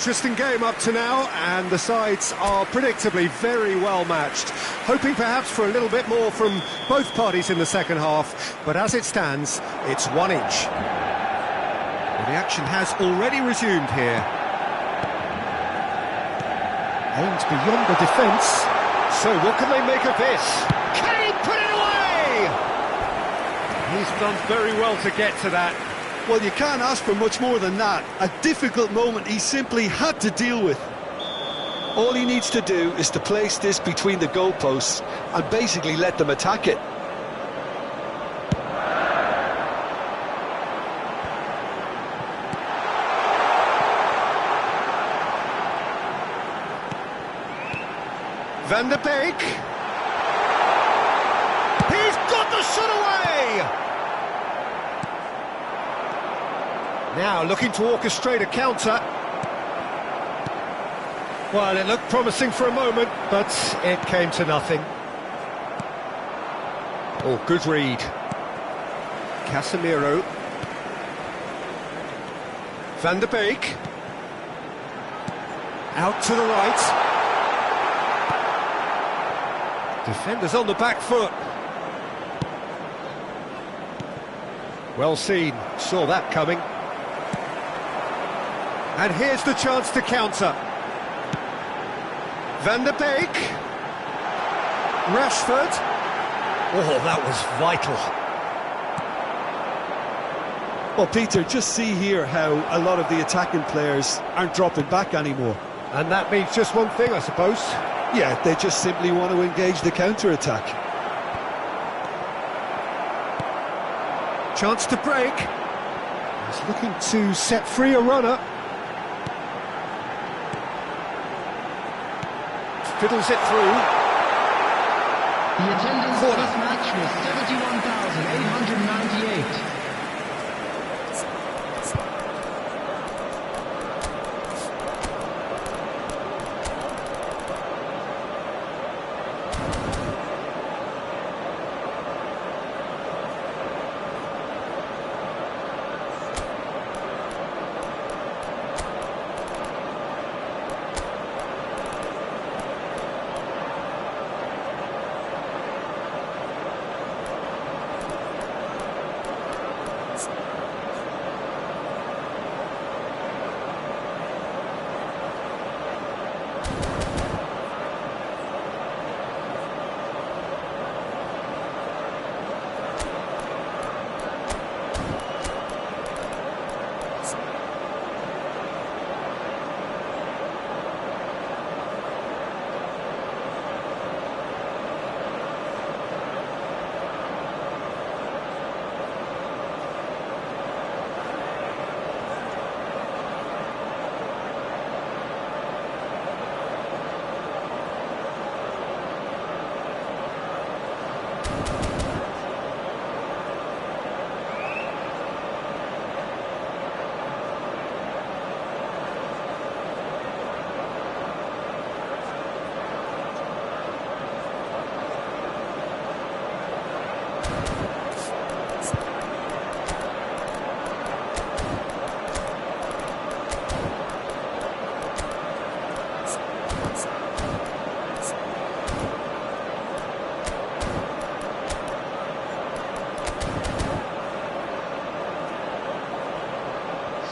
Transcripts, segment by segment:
interesting game up to now, and the sides are predictably very well matched. Hoping perhaps for a little bit more from both parties in the second half, but as it stands, it's 1 each. Well, the action has already resumed here. Aimed beyond the defence. So what can they make of this? Can he put it away? He's done very well to get to that. Well, you can't ask for much more than that. A difficult moment he simply had to deal with. All he needs to do is to place this between the goalposts and basically let them attack it. Van der Beek. He's got the shot away! Now looking to orchestrate a counter. Well, it looked promising for a moment, but it came to nothing. Oh, good read. Casemiro. Van der Beek. Out to the right. Defenders on the back foot. Well seen, saw that coming. And here's the chance to counter. Van der Beek. Rashford. Oh, that was vital. Well, Peter, just see here how a lot of the attacking players aren't dropping back anymore. And that means just one thing, I suppose. Yeah, they just simply want to engage the counter-attack. Chance to break. He's looking to set free a runner. Fiddles it through. The attendance for this match was 71,898.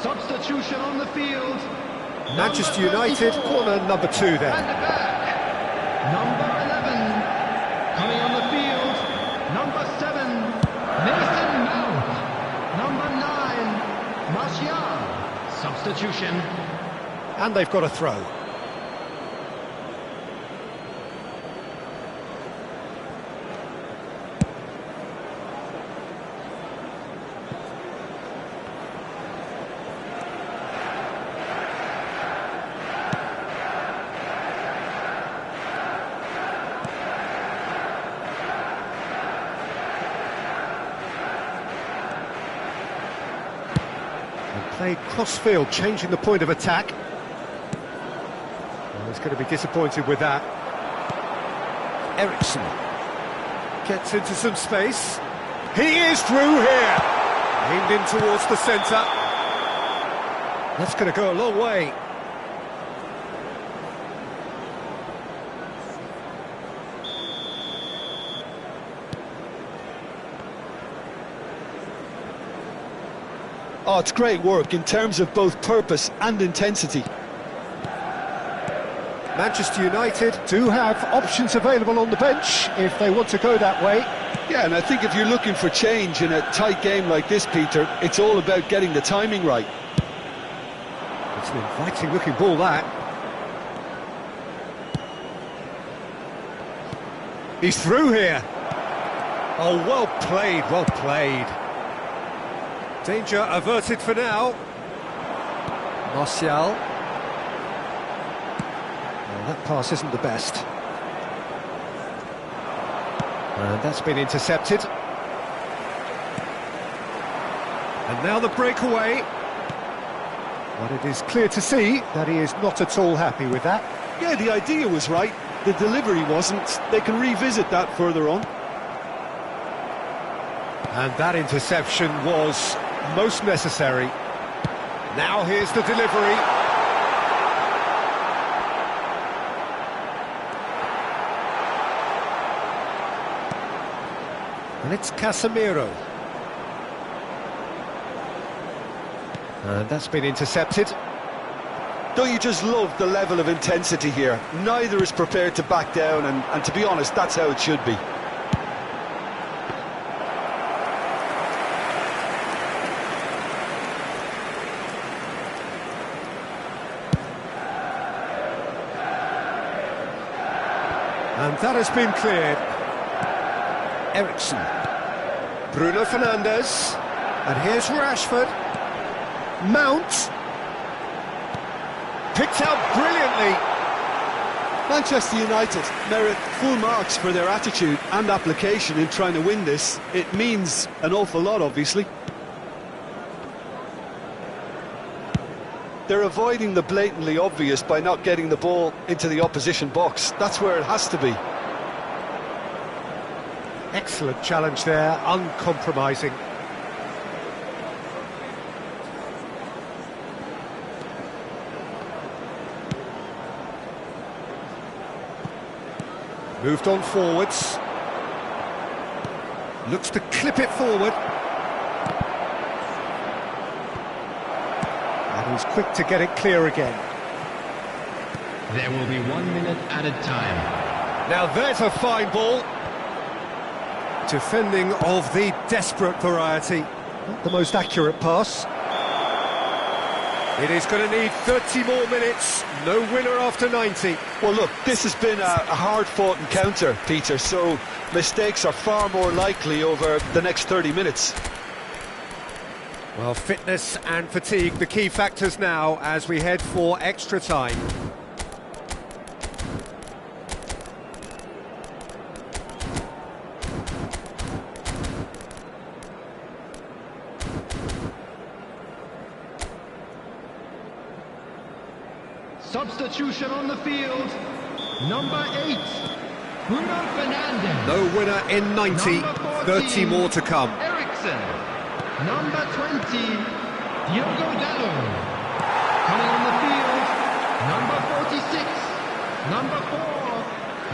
Substitution on the field. Manchester United, corner number 2 then. Number 11, coming on the field, number 7, Mason Mount. Number 9, Martial. Substitution. And they've got a throw. Played cross-field, changing the point of attack. Well, he's going to be disappointed with that. Ericsson gets into some space. He is through here. Aimed in towards the centre. That's going to go a long way. Oh, it's great work in terms of both purpose and intensity. Manchester United do have options available on the bench if they want to go that way. Yeah, and I think if you're looking for change in a tight game like this, Peter, it's all about getting the timing right. It's an inviting looking ball, that. He's through here. Oh, well played, well played. Danger averted for now. Martial. Well, that pass isn't the best. And that's been intercepted. And now the breakaway. But it is clear to see that he is not at all happy with that. Yeah, the idea was right. The delivery wasn't. They can revisit that further on. And that interception was most necessary. Now here's the delivery. And it's Casemiro. And that's been intercepted. Don't you just love the level of intensity here? Neither is prepared to back down, and to be honest, that's how it should be. And that has been cleared. Ericsson. Bruno Fernandes. And here's Rashford. Mount. Picked out brilliantly. Manchester United merit full marks for their attitude and application in trying to win this. It means an awful lot, obviously. They're avoiding the blatantly obvious by not getting the ball into the opposition box. That's where it has to be. Excellent challenge there, uncompromising. Moved on forwards. Looks to clip it forward. And he's quick to get it clear again. There will be 1 minute added time. Now there's a fine ball. Defending of the desperate variety. Not the most accurate pass. It is going to need 30 more minutes. No winner after 90. Well, look, this has been a hard-fought encounter, Peter, so mistakes are far more likely over the next 30 minutes. Well, fitness and fatigue, the key factors now as we head for extra time. Substitution on the field. Number 8, Bruno Fernandes. No winner in 90, 30 more to come. Ericsson. Number 20, Diogo Dallo. Coming on the field, number 46, number 4,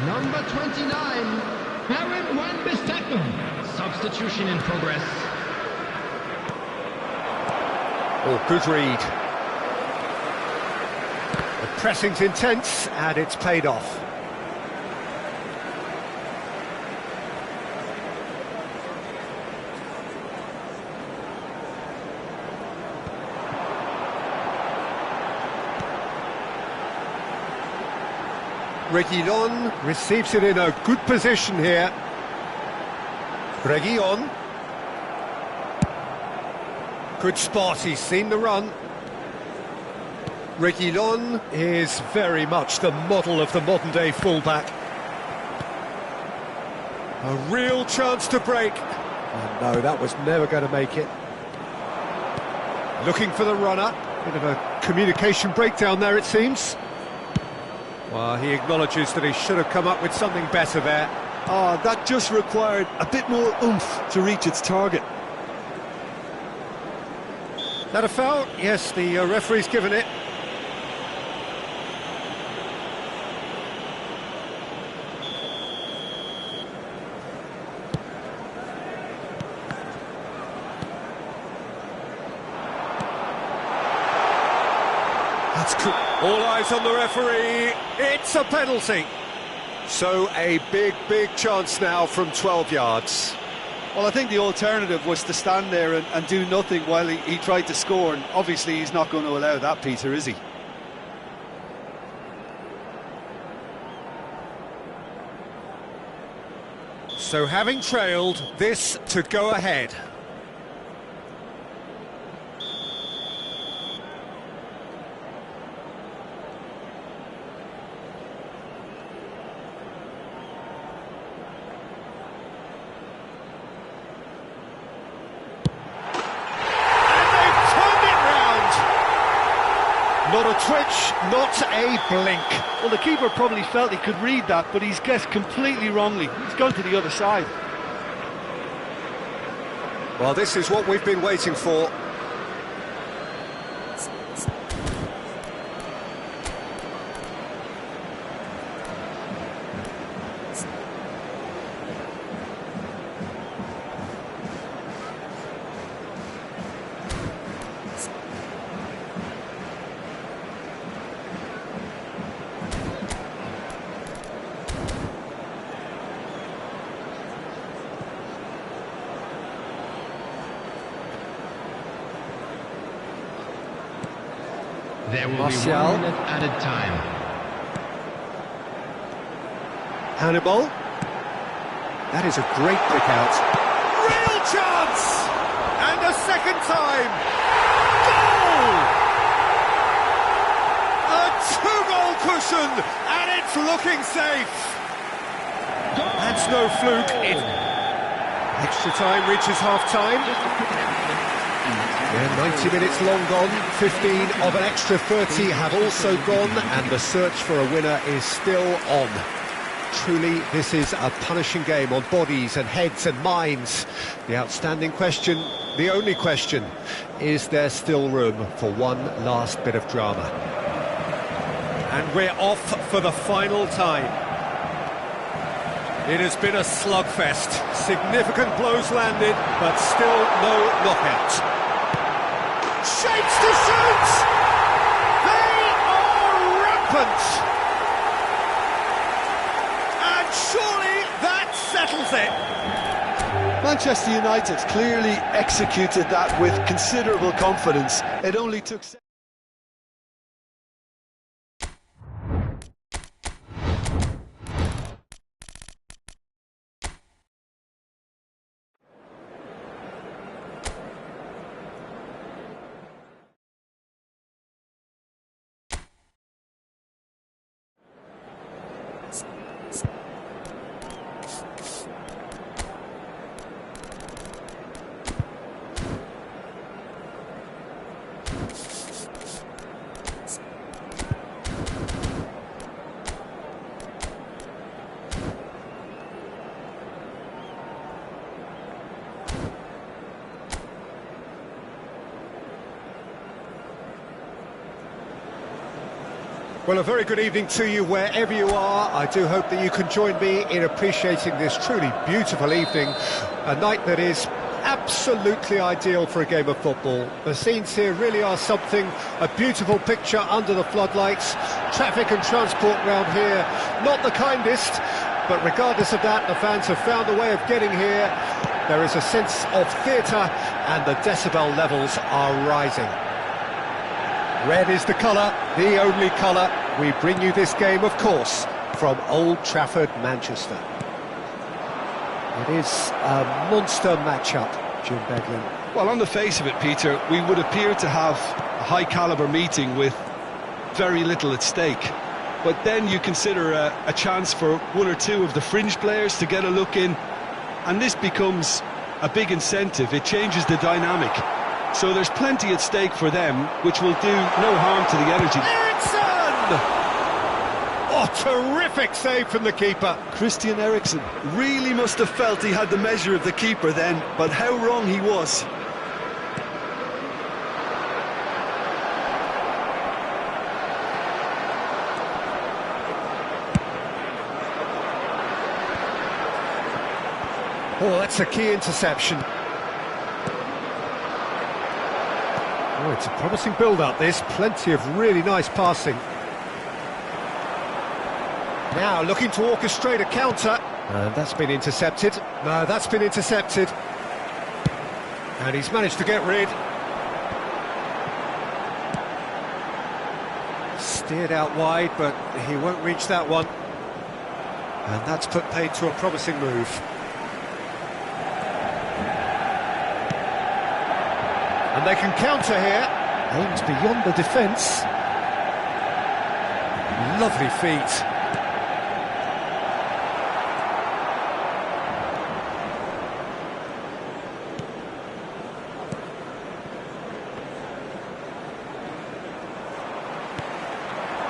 number 29, Aaron Wan-Bissaka. Substitution in progress. Oh, good read. The pressing's intense, and it's paid off. Reguilon receives it in a good position here. Reguilon. Good spot, he's seen the run. Reguilon is very much the model of the modern-day fullback. A real chance to break. Oh, no, that was never going to make it. Looking for the runner. Bit of a communication breakdown there, it seems. Well, he acknowledges that he should have come up with something better there. Ah, that just required a bit more oomph to reach its target. That a foul? Yes, the referee's given it. That's good. All eyes on the referee. It's a penalty. So a big chance now from 12 yards. Well, I think the alternative was to stand there and do nothing while he tried to score, and obviously he's not going to allow that, Peter, is he? So having trailed, this to go ahead. Not a twitch, not a blink. Well, the keeper probably felt he could read that, but he's guessed completely wrongly. He's gone to the other side. Well, this is what we've been waiting for. There will Martial. be 1 minute added time. Hannibal. That is a great pick out. Real chance! And a second time. Goal! A two-goal cushion, and it's looking safe. That's no fluke. Extra time reaches half-time. Yeah, 90 minutes long gone, 15 of an extra 30 have also gone, and the search for a winner is still on. Truly, this is a punishing game on bodies and heads and minds. The outstanding question, the only question, is there still room for one last bit of drama? And we're off for the final time. It has been a slugfest. Significant blows landed, but still no knockout. Shapes to shoot! They are rampant! And surely that settles it! Manchester United clearly executed that with considerable confidence. It only took... Well, a very good evening to you wherever you are. I do hope that you can join me in appreciating this truly beautiful evening, a night that is absolutely ideal for a game of football. The scenes here really are something, a beautiful picture under the floodlights. Traffic and transport round here, not the kindest, but regardless of that, the fans have found a way of getting here. There is a sense of theatre, and the decibel levels are rising. Red is the colour, the only colour. We bring you this game, of course, from Old Trafford, Manchester. It is a monster matchup, Jim Beglin. Well, on the face of it, Peter, we would appear to have a high-caliber meeting with very little at stake. But then you consider a chance for one or two of the fringe players to get a look in, and this becomes a big incentive. It changes the dynamic. So there's plenty at stake for them, which will do no harm to the energy. Eriksen! Oh, terrific save from the keeper. Christian Eriksen really must have felt he had the measure of the keeper then, but how wrong he was. Oh, that's a key interception. Oh, It's a promising build-up, this. Plenty of really nice passing. Now looking to orchestrate a counter. That's been intercepted. No, that's been intercepted. And he's managed to get rid. Steered out wide, but he won't reach that one. And that's put paid to a promising move. And they can counter here. Aims beyond the defence. Lovely feet.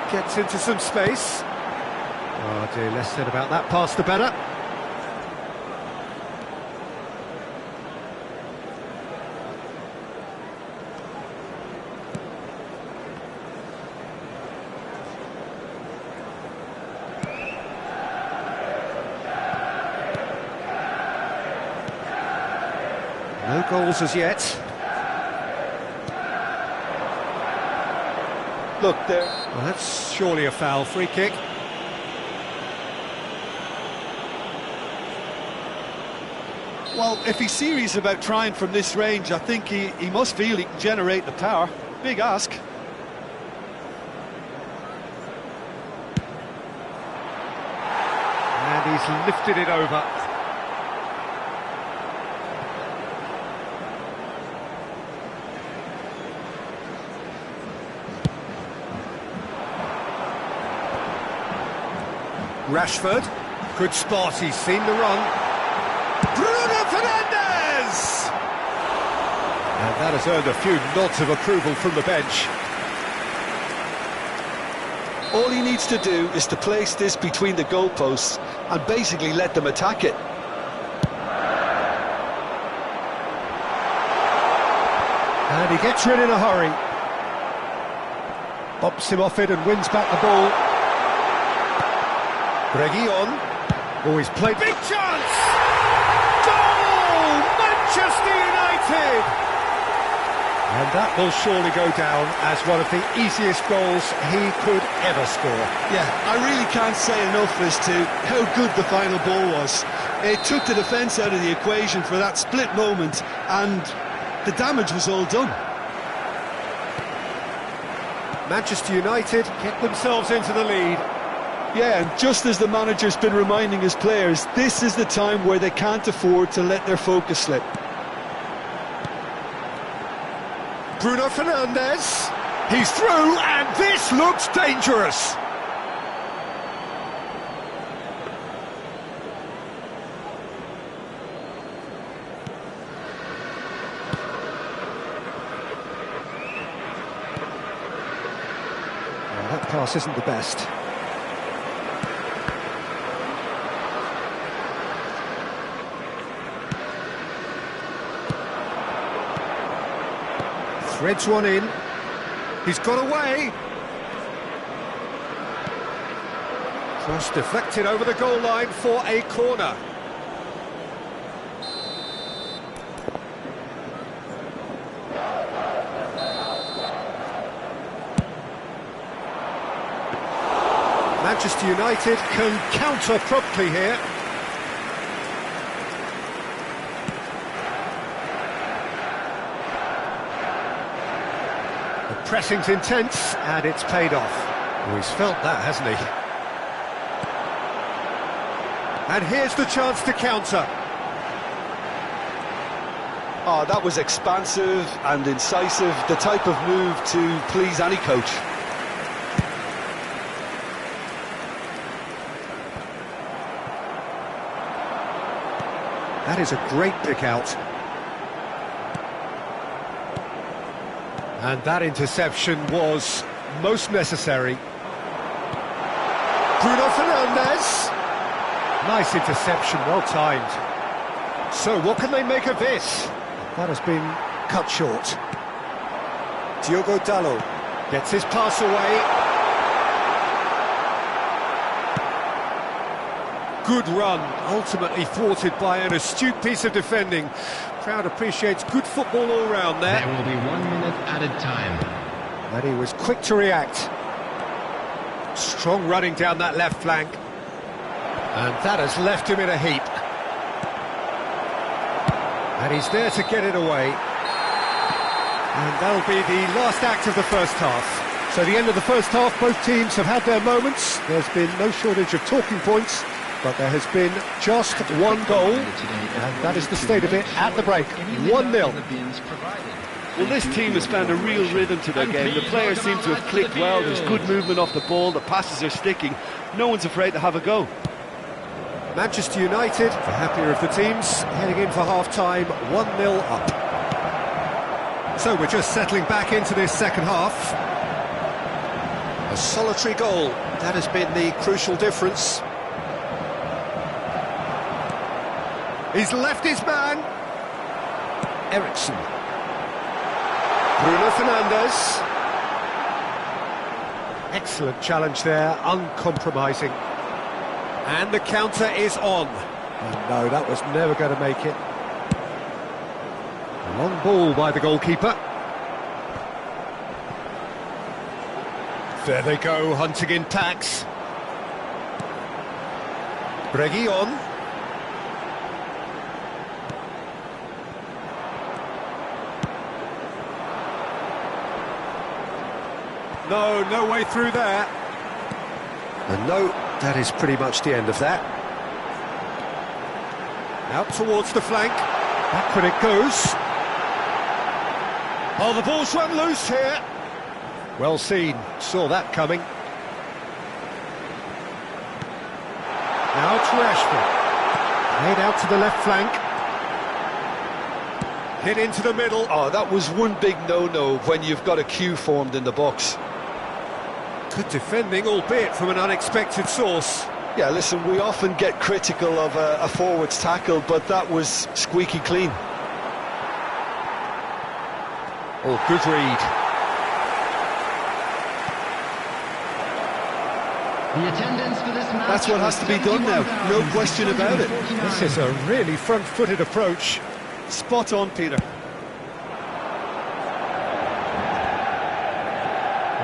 Gets into some space. Oh dear, less said about that pass the better. No goals as yet. Look there. Well, that's surely a foul. Free kick. Well, if he's serious about trying from this range, I think he must feel he can generate the power. Big ask. And he's lifted it over. Rashford, good spot, he's seen the run. Bruno Fernandes! And that has earned a few nods of approval from the bench. All he needs to do is to place this between the goalposts and basically let them attack it. And he gets rid in a hurry. Bops him off it and wins back the ball. Reguilon. Oh, he's played. Big chance! Goal! Manchester United! And that will surely go down as one of the easiest goals he could ever score. Yeah, I really can't say enough as to how good the final ball was. It took the defence out of the equation for that split moment, and the damage was all done. Manchester United get themselves into the lead. Yeah, and just as the manager's been reminding his players, this is the time where they can't afford to let their focus slip. Bruno Fernandes, he's through, and this looks dangerous. Well, that pass isn't the best. Threads one in. He's got away. Cross deflected over the goal line for a corner. Manchester United can counter promptly here. Pressing's intense, and it's paid off. Oh, he's felt that, hasn't he? And here's the chance to counter. Oh, that was expansive and incisive, the type of move to please any coach. That is a great pick out. And that interception was most necessary. Bruno Fernandes. Nice interception, well timed. So what can they make of this? That has been cut short. Diogo Dalot gets his pass away. good run, ultimately thwarted by an astute piece of defending. Crowd appreciates good football all round there. There will be 1 minute added time. And he was quick to react. Strong running down that left flank. And that has left him in a heap. And he's there to get it away. And that'll be the last act of the first half. So the end of the first half, both teams have had their moments. There's been no shortage of talking points, but there has been just one goal, and that is the state of it at the break. 1-0. Well, this team has found a real rhythm to their game. The players seem to have clicked well. There's good movement off the ball. The passes are sticking. No one's afraid to have a go. Manchester United, the happier of the teams, heading in for half-time, 1-0 up. So we're just settling back into this second half. A solitary goal, that has been the crucial difference. He's left his man. Ericsson. Bruno Fernandes. Excellent challenge there, uncompromising. And the counter is on. And no, that was never going to make it. Long ball by the goalkeeper. There they go, hunting in packs. Reguilon. No way through there. And no, that is pretty much the end of that. Out towards the flank. Backward it goes. Oh, the ball's run loose here. Well seen, saw that coming. Now to Rashford. Played out to the left flank. Hit into the middle. Oh, that was one big no-no when you've got a queue formed in the box. Good defending, albeit from an unexpected source. Yeah, listen, we often get critical of a forward's tackle, but that was squeaky clean. Oh, good read. The attendance for this match. That's what has to be done now, no question about it. This is a really front-footed approach. Spot on, Peter.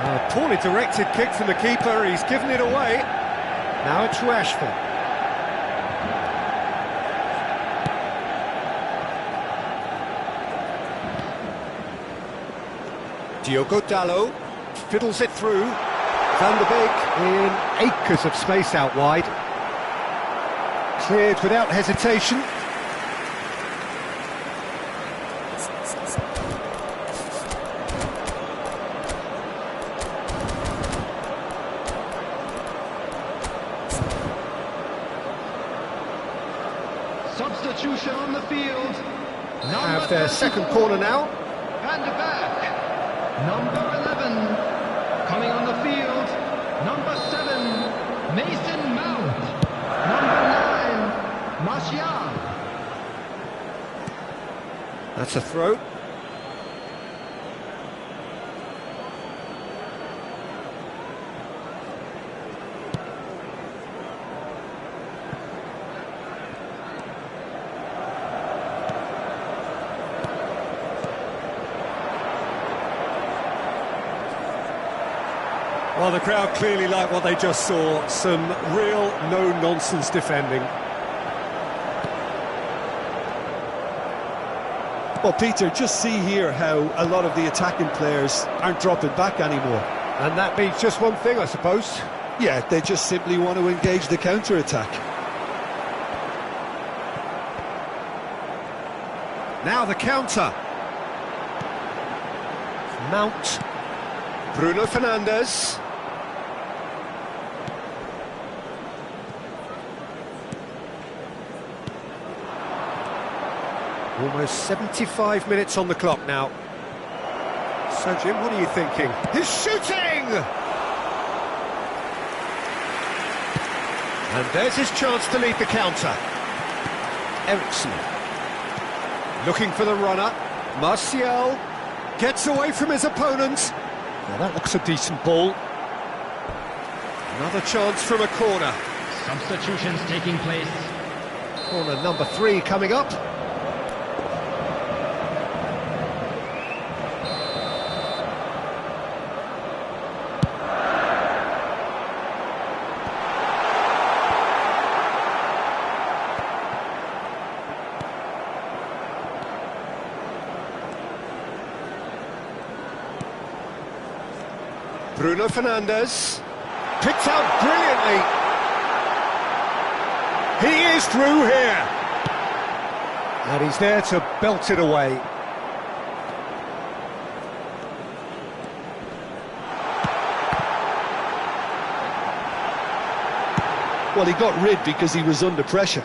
A poorly directed kick from the keeper, he's given it away. Now it's Rashford. Diogo Dalot fiddles it through. Van de Beek in acres of space out wide. Cleared without hesitation. Substitution on the field. Have their second corner now. Van de Beek. Number 11. Coming on the field. Number 7. Mason Mount. Number 9. Martial. That's a throw. Well, the crowd clearly like what they just saw. Some real no-nonsense defending. Well, Peter, just see here how a lot of the attacking players aren't dropping back anymore. And that means just one thing, I suppose. Yeah, they just simply want to engage the counter-attack. Now the counter. Mount. Bruno Fernandes. Almost 75 minutes on the clock now. So, Jim, what are you thinking? He's shooting! And there's his chance to lead the counter. Ericsson. Looking for the runner. Martial gets away from his opponent. Now that looks a decent ball. Another chance from a corner. Substitutions taking place. Corner number 3 coming up. Bruno Fernandes, picked out brilliantly. He is through here. And he's there to belt it away. Well, he got rid because he was under pressure.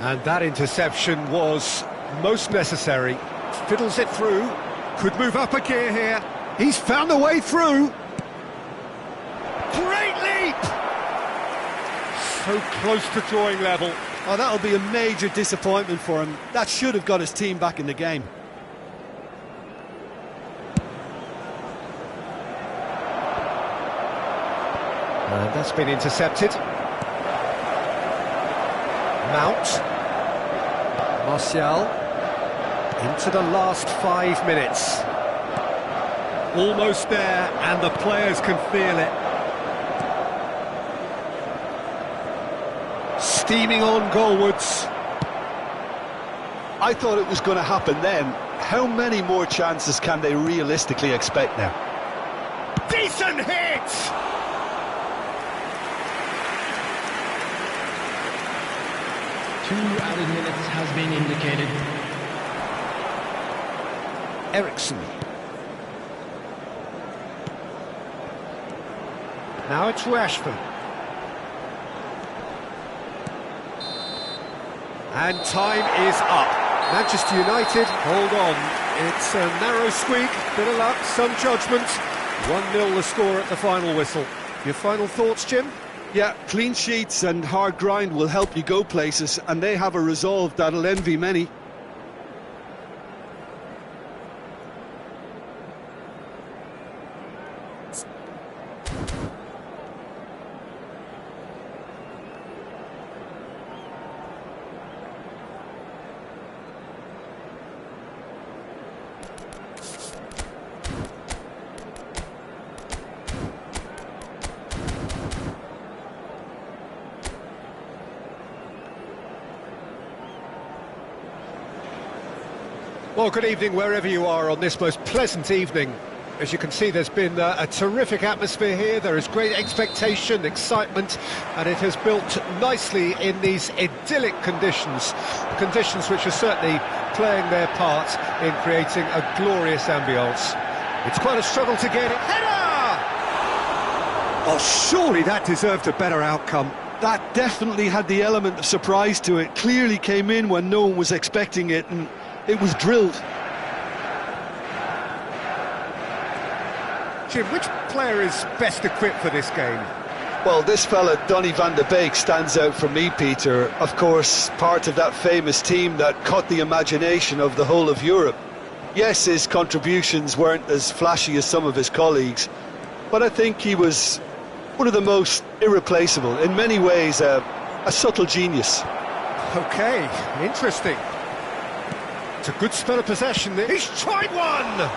And that interception was most necessary. Fiddles it through, could move up a gear here. He's found a way through. Great leap! So close to drawing level. Oh, that'll be a major disappointment for him. That should have got his team back in the game. And that's been intercepted. Mount. Martial. Into the last 5 minutes. Almost there, and the players can feel it. Steaming on goalwards. I thought it was going to happen then. How many more chances can they realistically expect now? Decent hit! Two added minutes has been indicated. Ericsson. Now it's Rashford. And time is up. Manchester United, hold on. It's a narrow squeak, bit of luck, some judgment. 1-0 the score at the final whistle. Your final thoughts, Jim? Yeah, clean sheets and hard grind will help you go places, and they have a resolve that'll envy many. Well, good evening wherever you are on this most pleasant evening. As you can see, there's been a terrific atmosphere here. There is great expectation, excitement, and it has built nicely in these idyllic conditions. Conditions which are certainly playing their part in creating a glorious ambience. It's quite a struggle to get it. Header! Oh, surely that deserved a better outcome. That definitely had the element of surprise to it. Clearly came in when no one was expecting it, and it was drilled. Jim, which player is best equipped for this game? Well, this fella, Donny van de Beek, stands out for me, Peter. Of course, part of that famous team that caught the imagination of the whole of Europe. Yes, his contributions weren't as flashy as some of his colleagues, but I think he was one of the most irreplaceable. In many ways, a subtle genius. OK, interesting. It's a good spell of possession. He's tried one!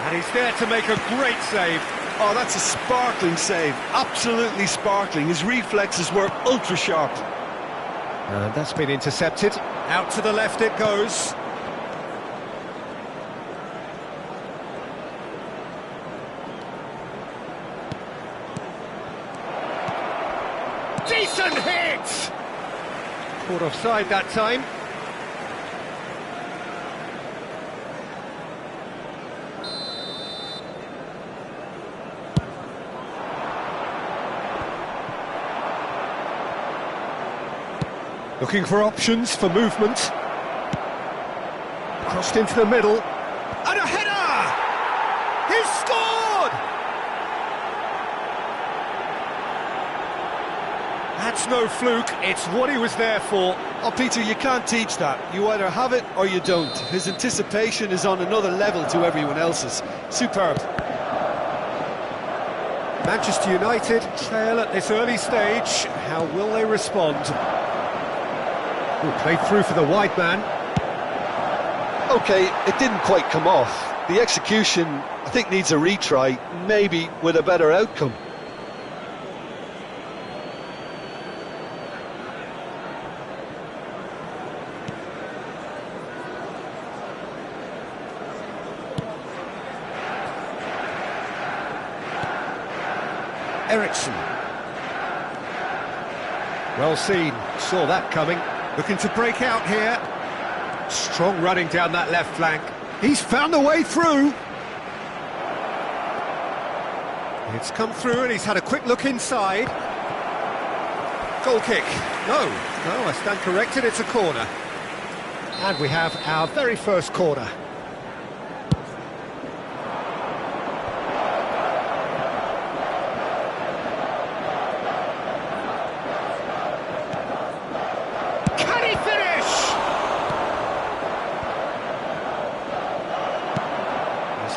And he's there to make a great save. Oh, that's a sparkling save. Absolutely sparkling. His reflexes were ultra sharp. And that's been intercepted. Out to the left it goes. Decent hit! Caught offside that time. Looking for options for movement. Crossed into the middle. And a header! He's scored! That's no fluke, it's what he was there for. Oh, Peter, you can't teach that. You either have it or you don't. His anticipation is on another level to everyone else's. Superb. Manchester United trail at this early stage. How will they respond? Played through for the wide man. OK, it didn't quite come off. The execution, I think, needs a retry, maybe with a better outcome. Ericsson. Well seen, saw that coming. Looking to break out here. Strong running down that left flank. He's found a way through. It's come through and he's had a quick look inside. Goal kick. No, I stand corrected, it's a corner. And we have our very first corner.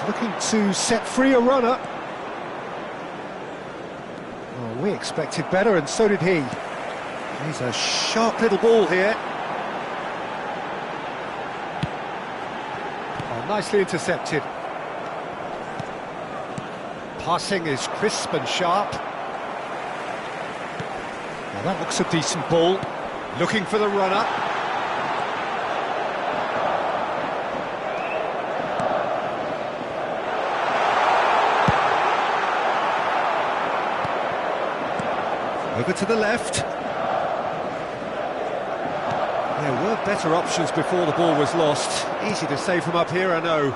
Looking to set free a runner. Oh, we expected better, and so did he. He's a sharp little ball here. Oh, nicely intercepted. Passing is crisp and sharp. Now that looks a decent ball. Looking for the runner. Over to the left. There were better options before the ball was lost. Easy to save from up here, I know.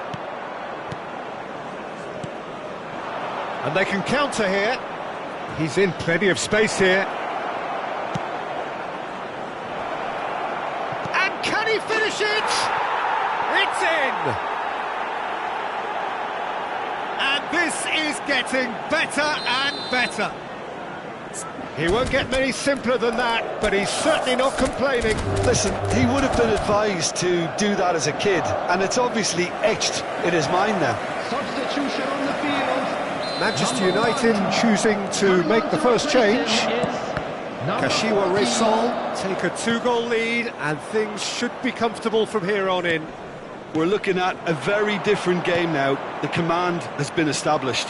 And they can counter here. He's in plenty of space here. And can he finish it? It's in! And this is getting better and better. He won't get many simpler than that, but he's certainly not complaining. Listen, he would have been advised to do that as a kid, and it's obviously etched in his mind now. Substitution on the field. Manchester United choosing to make the first change. Kashiwa Reysol take a 2-goal lead, and things should be comfortable from here on in. We're looking at a very different game now. The command has been established.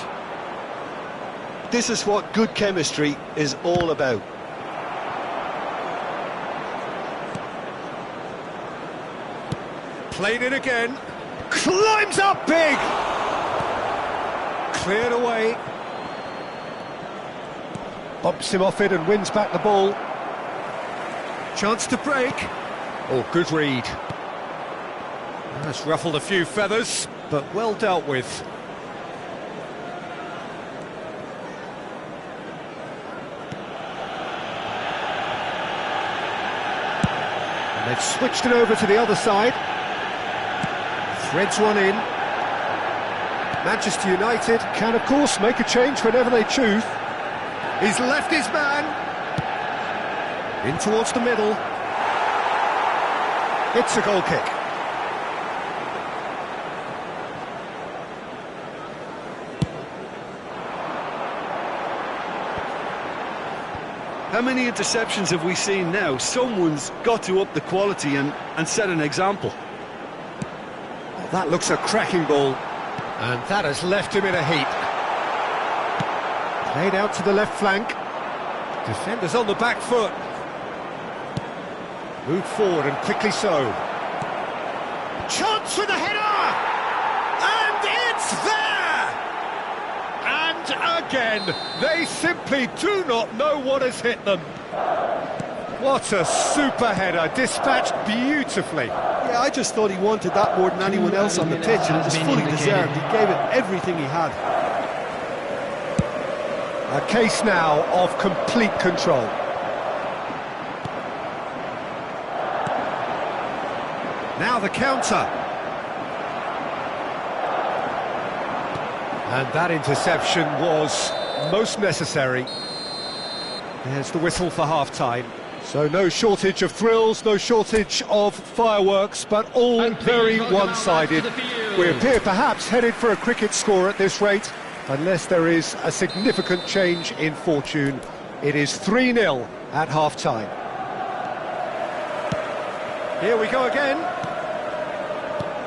This is what good chemistry is all about. Played it again. Climbs up big! Cleared away. Bumps him off it and wins back the ball. Chance to break. Oh, good read. That's ruffled a few feathers, but well dealt with. They've switched it over to the other side. Threads one in. Manchester United can, of course, make a change whenever they choose. He's left his man. In towards the middle. It's a goal kick. How many interceptions have we seen now? Someone's got to up the quality and set an example. Oh, that looks a cracking ball. And that has left him in a heap. Played out to the left flank. Defenders on the back foot. Moved forward and quickly so. Chance for the header! And it's there! And again, they simply do not know what has hit them. What a super header, dispatched beautifully. Yeah, I just thought he wanted that more than anyone else on the pitch, and it was fully deserved. He gave it everything he had. A case now of complete control. Now the counter. And that interception was most necessary. There's the whistle for half-time. So no shortage of thrills, no shortage of fireworks, but all very one-sided. We appear perhaps headed for a cricket score at this rate. unless there is a significant change in fortune. It is 3-0 at half-time. Here we go again.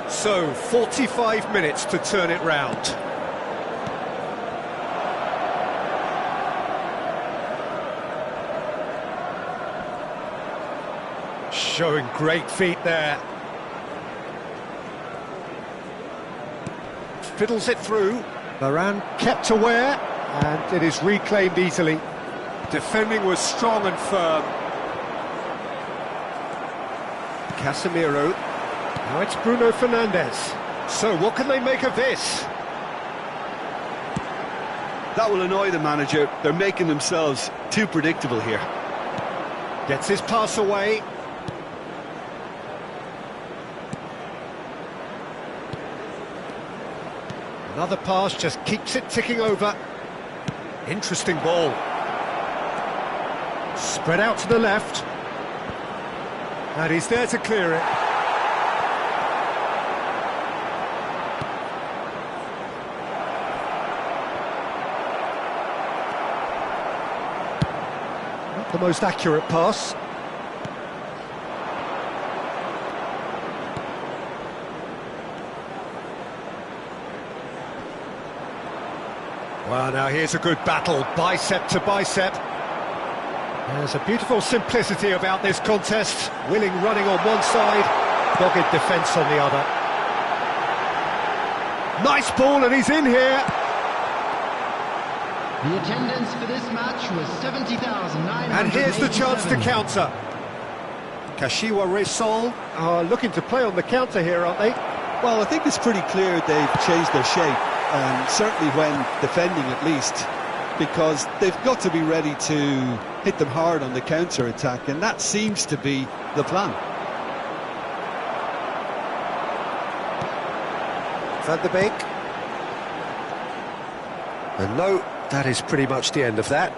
So, 45 minutes to turn it round. Showing great feet there. Fiddles it through. Varane kept aware, and it is reclaimed easily. Defending was strong and firm. Casemiro. Now it's Bruno Fernandes. So what can they make of this? That will annoy the manager. They're making themselves too predictable here. Gets his pass away. Another pass just keeps it ticking over. Interesting ball. Spread out to the left. And he's there to clear it. Not the most accurate pass. Well, now here's a good battle, bicep to bicep. There's a beautiful simplicity about this contest. Willing running on one side, dogged defence on the other. Nice ball, and he's in here. The attendance for this match was 70,987. And here's the chance to counter. Kashiwa Reysol are looking to play on the counter here, aren't they? Well, I think it's pretty clear they've changed their shape, certainly when defending at least, because they've got to be ready to hit them hard on the counter-attack, and that seems to be the plan. Van de Beek. And no, that is pretty much the end of that.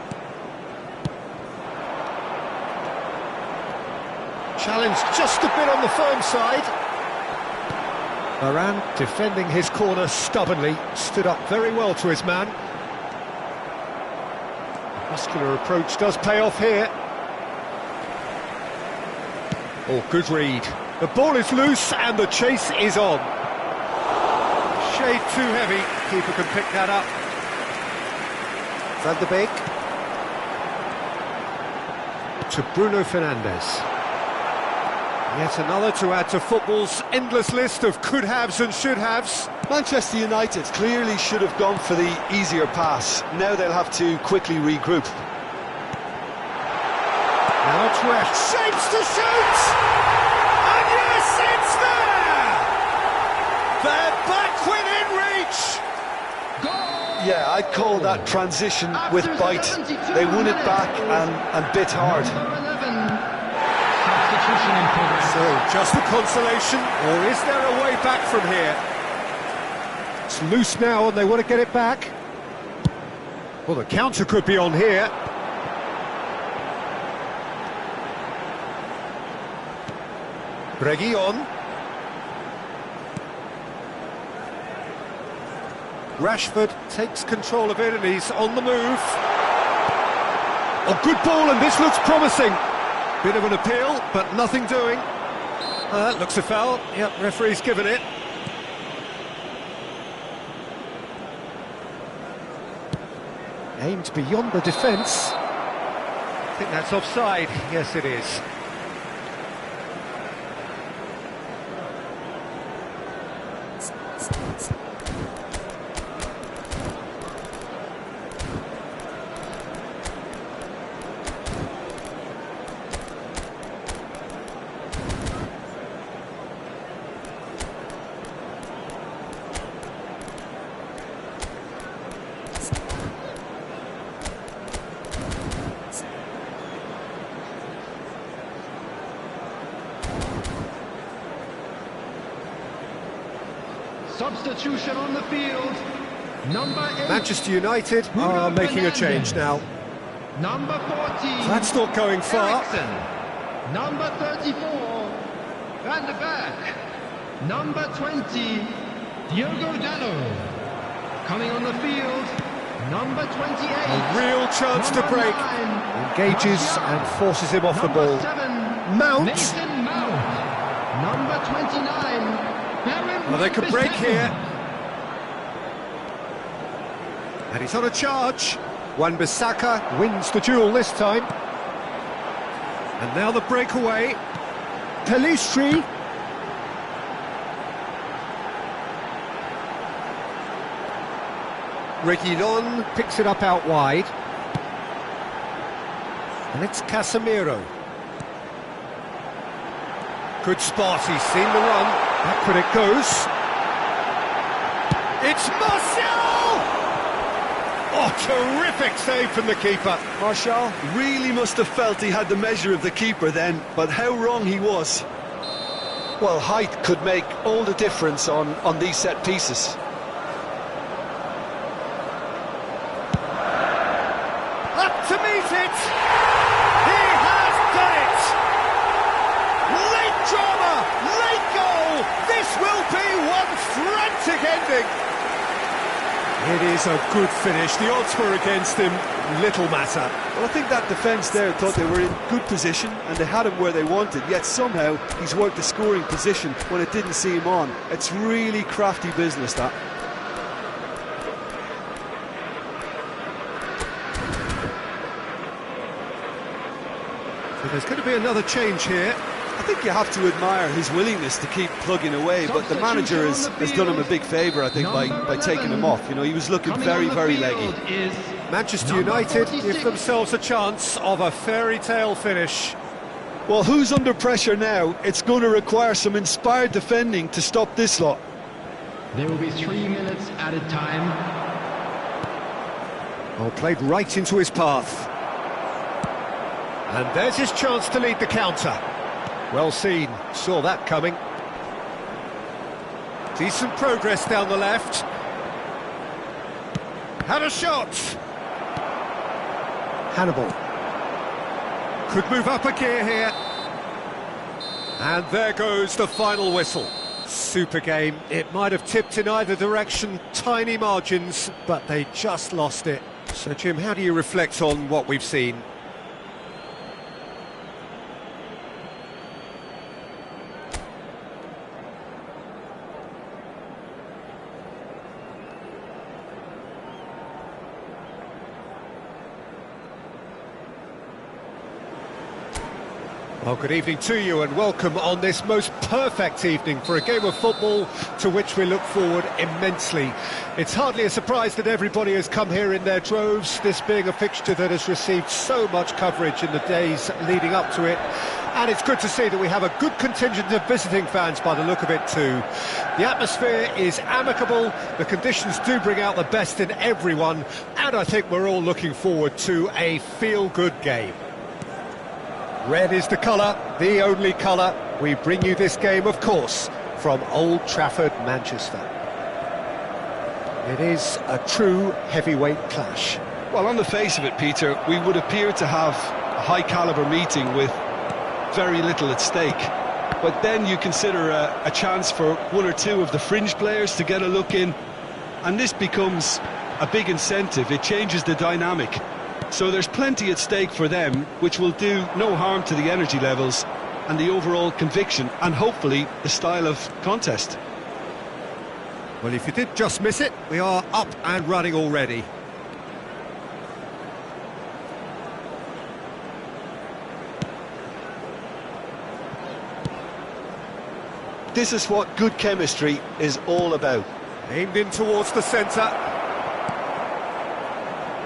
Challenge just a bit on the firm side. Varane defending his corner stubbornly, stood up very well to his man. The muscular approach does pay off here. Oh, good read. The ball is loose and the chase is on. Shade too heavy, keeper can pick that up. Van de Beek. To Bruno Fernandes. Yet another to add to football's endless list of could-haves and should-haves. Manchester United clearly should have gone for the easier pass. Now they'll have to quickly regroup. Now it's Resch. Shapes to shoot! And yes, it's there! They're back within reach! Goal! Yeah, I'd call that transition with bite. They won it back and bit hard. Substitution in progress. So, just a consolation, or is there a way back from here? It's loose now and they want to get it back. Well, the counter could be on here. Reguilon. Rashford takes control of it and he's on the move. Oh, good ball, and this looks promising. Bit of an appeal, but nothing doing. Looks a foul. Yep, referee's given it. Aimed beyond the defence. I think that's offside. Yes, it is. Substitution on the field. Number 8. Manchester United are making a change now. Number 14. That's not going far. Eriksen. Number 34. Van de Beek. Number 20. Diogo Dalot. Coming on the field. Number 28. A real chance to Number break. 9. Engages and forces him off the Number ball. 7. Mount. Mason Mount. Number 29. Baron Well, they could break Wan-Bissaka. here. And he's on a charge. Wan-Bissaka wins the duel this time. And now the breakaway. Pelistri. Reguilon picks it up out wide. And it's Casemiro. Good spot, he's seen the run. Backward it goes. It's Martial! Oh, terrific save from the keeper. Martial really must have felt he had the measure of the keeper then, but how wrong he was. Well, height could make all the difference on these set pieces. Up to meet it! He has done it! Late drama, late goal! This will be one frantic ending! It is a good finish. The odds were against him. Little matter. Well, I think that defence there thought they were in good position and they had him where they wanted, yet somehow he's worked the scoring position when it didn't see him on. It's really crafty business, that. So there's going to be another change here. I think you have to admire his willingness to keep plugging away, but the manager has done him a big favour, I think, by taking him off. You know, he was looking very, very leggy. Manchester United give themselves a chance of a fairy tale finish. Well, who's under pressure now? It's going to require some inspired defending to stop this lot. There will be 3 minutes added time. Oh, played right into his path. And there's his chance to lead the counter. Well seen, saw that coming. Decent progress down the left. Had a shot. Hannibal. Could move up a gear here. And there goes the final whistle. Super game. It might have tipped in either direction, tiny margins, but they just lost it. So, Jim, how do you reflect on what we've seen? Well, good evening to you and welcome on this most perfect evening for a game of football to which we look forward immensely. It's hardly a surprise that everybody has come here in their droves, this being a fixture that has received so much coverage in the days leading up to it. And it's good to see that we have a good contingent of visiting fans by the look of it too. The atmosphere is amicable, the conditions do bring out the best in everyone, and I think we're all looking forward to a feel-good game. Red is the colour, the only colour. We bring you this game, of course, from Old Trafford, Manchester. It is a true heavyweight clash. Well, on the face of it, Peter, we would appear to have a high-caliber meeting with very little at stake. But then you consider a chance for one or two of the fringe players to get a look in, and this becomes a big incentive. It changes the dynamic. So there's plenty at stake for them, which will do no harm to the energy levels and the overall conviction and hopefully the style of contest. Well, if you did just miss it, we are up and running already. This is what good chemistry is all about. Aimed in towards the centre.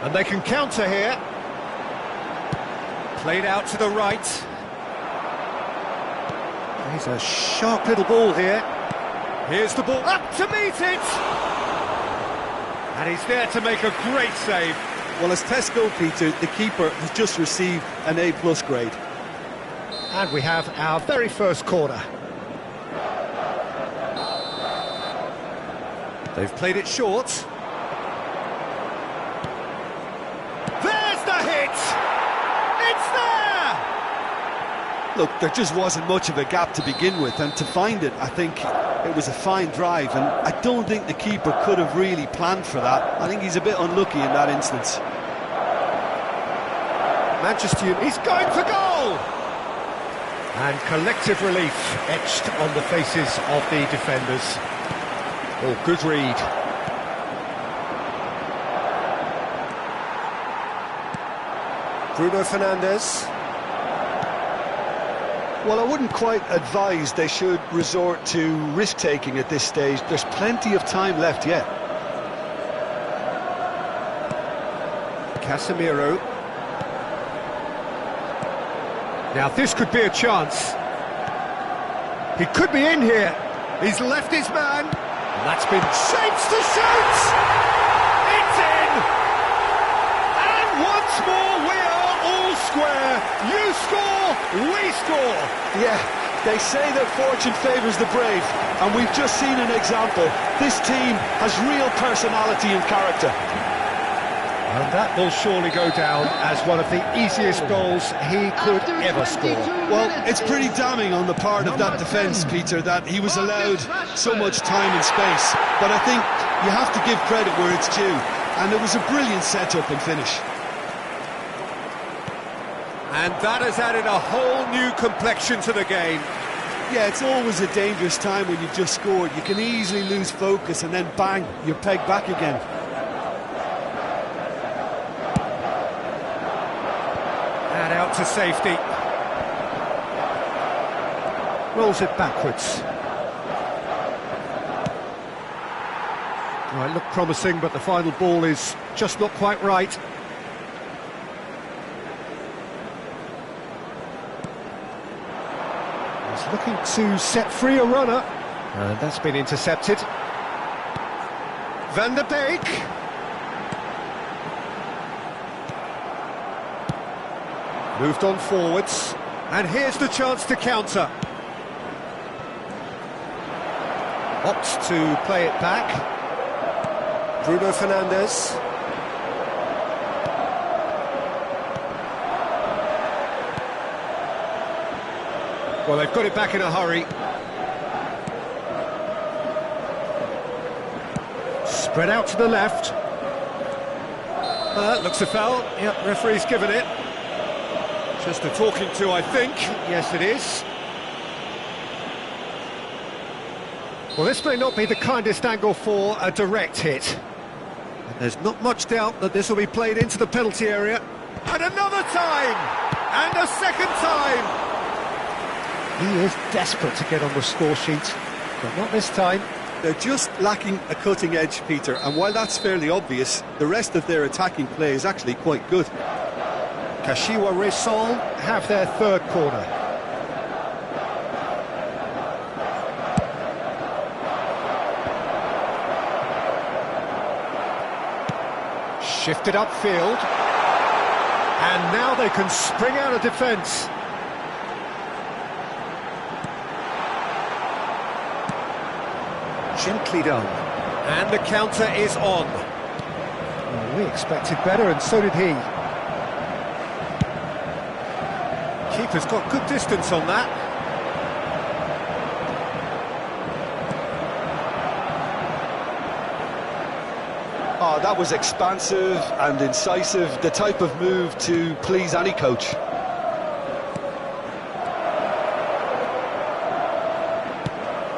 And they can counter here. Played out to the right. Here's a sharp little ball here. Here's the ball, up to meet it! And he's there to make a great save. Well, as Tesco, Peter, the keeper has just received an A+ grade. And we have our very first corner. They've played it short. There's the hit! It's there! Look, there just wasn't much of a gap to begin with, and to find it, I think It was a fine drive, and I don't think the keeper could have really planned for that. I think he's a bit unlucky in that instance. Manchester United, he's going for goal! And collective relief etched on the faces of the defenders. Oh, good read. Bruno Fernandes. Well, I wouldn't quite advise they should resort to risk-taking at this stage. There's plenty of time left yet. Casemiro. Now this could be a chance. He could be in here. He's left his man. And that's been shapes to shoot! It's in! And once more we are all square. You score, we score. Yeah, they say that fortune favours the brave, and we've just seen an example. This team has real personality and character. And that will surely go down as one of the easiest goals he could ever score. Well, it's pretty damning on the part of that defence, Peter, that he was allowed so much time and space. But I think you have to give credit where it's due. And it was a brilliant setup and finish. And that has added a whole new complexion to the game. Yeah, it's always a dangerous time when you've just scored. You can easily lose focus and then bang, you're pegged back again. And out to safety. Rolls it backwards. Well, it looked promising, but the final ball is just not quite right. He's looking to set free a runner. And that's been intercepted. Van der Beek. Moved on forwards. And here's the chance to counter. Opts to play it back. Bruno Fernandes. Well, they've got it back in a hurry. Spread out to the left. Looks a foul. Yep, referee's given it. Just a talking to, I think. Yes, it is. Well, this may not be the kindest angle for a direct hit. And there's not much doubt that this will be played into the penalty area. And another time! And a second time! He is desperate to get on the score sheet, but not this time. They're just lacking a cutting edge, Peter, and while that's fairly obvious, the rest of their attacking play is actually quite good. Kashiwa Reysol have their third corner. Shifted upfield. And now they can spring out of defence. Gently done. And the counter is on. Well, we expected better, and so did he. Keeper's got good distance on that. Oh, that was expansive and incisive, the type of move to please any coach.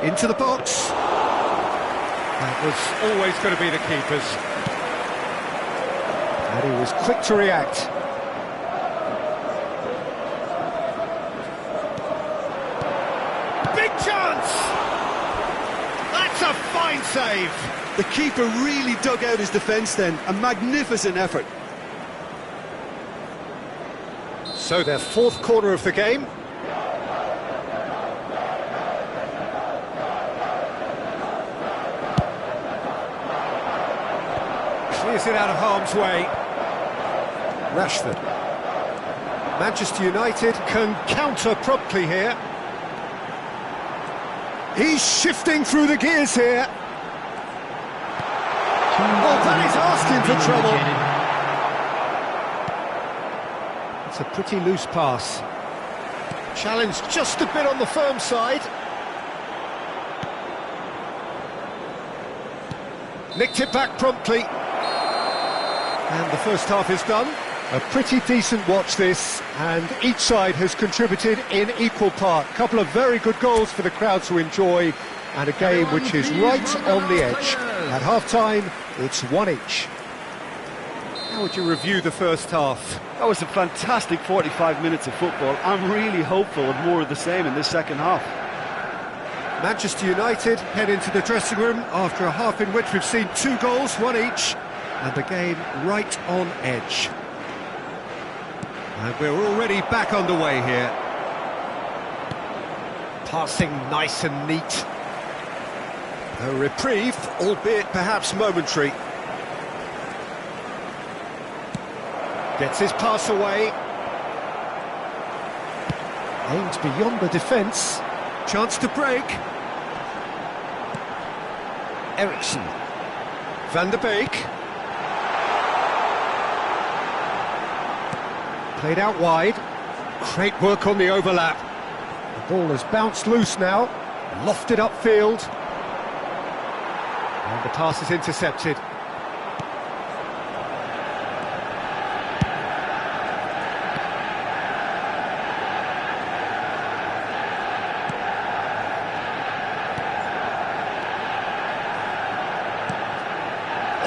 Into the box. That was always going to be the keeper's. And he was quick to react. Big chance! That's a fine save! The keeper really dug out his defence then, a magnificent effort. So their fourth corner of the game. Clears it out of harm's way. Rashford. Manchester United can counter promptly here. He's shifting through the gears here. Well, that is asking for trouble. It's a pretty loose pass. Challenge just a bit on the firm side. Nicked it back promptly. And the first half is done. A pretty decent watch this, and each side has contributed in equal part. Couple of very good goals for the crowd to enjoy, and a game which is right on the edge. At half-time, it's 1 each. How would you review the first half? That was a fantastic 45 minutes of football. I'm really hopeful of more of the same in this second half. Manchester United head into the dressing room after a half in which we've seen 2 goals, 1 each, and the game right on edge. And we're already back underway here. Passing nice and neat. A reprieve, albeit perhaps momentary. Gets his pass away. Aimed beyond the defence. Chance to break. Eriksson. Van der Beek. Played out wide. Great work on the overlap. The ball has bounced loose now. Lofted upfield. And the pass is intercepted.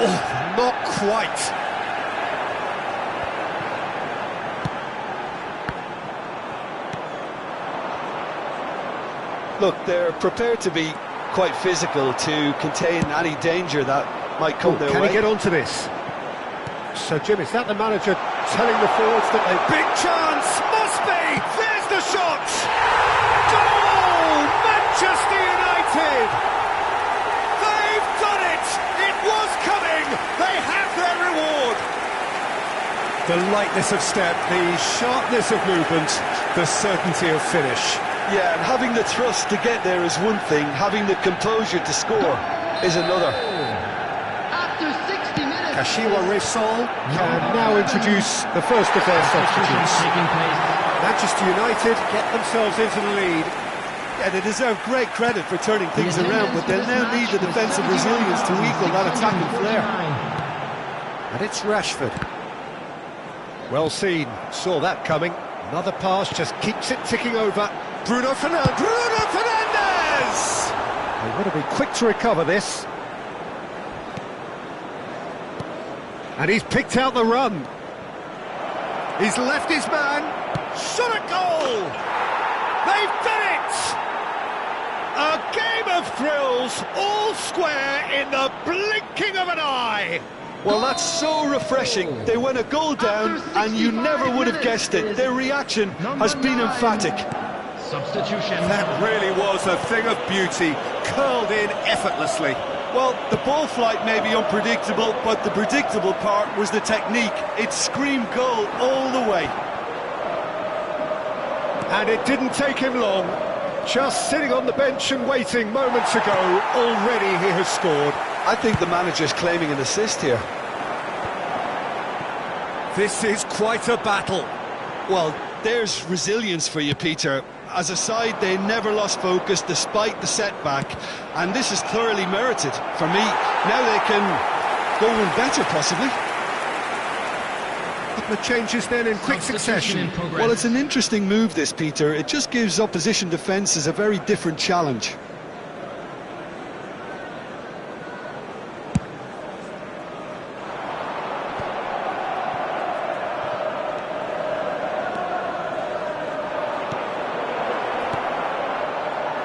Oh, not quite. Look, they're prepared to be quite physical to contain any danger that might come their Can way. he get onto this? So, Jim, is that the manager telling the forwards that they... Big chance! Must be! There's the shot! Goal! Manchester United! They've done it! It was coming! They have their reward! The lightness of step, the sharpness of movement, the certainty of finish. Yeah, and having the thrust to get there is one thing, having the composure to score is another. After 60 minutes... Kashiwa Reysol can now introduce the first of their substitutes. Manchester United get themselves into the lead. Yeah, they deserve great credit for turning things around, but they'll now need the defensive resilience to equal that attacking flair. And it's Rashford. Well seen, saw that coming. Another pass, just keeps it ticking over. Bruno Fernandes! Bruno Fernandes! They want to be quick to recover this. And he's picked out the run. He's left his man. Shot a goal! They've done it! A game of thrills, all square in the blinking of an eye. Well, that's so refreshing. They went a goal down and you never would have guessed it. Their reaction has been emphatic. Substitution. That really was a thing of beauty, curled in effortlessly. Well, the ball flight may be unpredictable, but the predictable part was the technique. It screamed goal all the way. And it didn't take him long. Just sitting on the bench and waiting moments ago, already he has scored. I think the manager's claiming an assist here. This is quite a battle. Well, there's resilience for you, Peter. As a side, they never lost focus despite the setback, and this is thoroughly merited. For me, now they can go one better, possibly. Couple of changes then in quick succession. Well, it's an interesting move, this, Peter. It just gives opposition defences a very different challenge.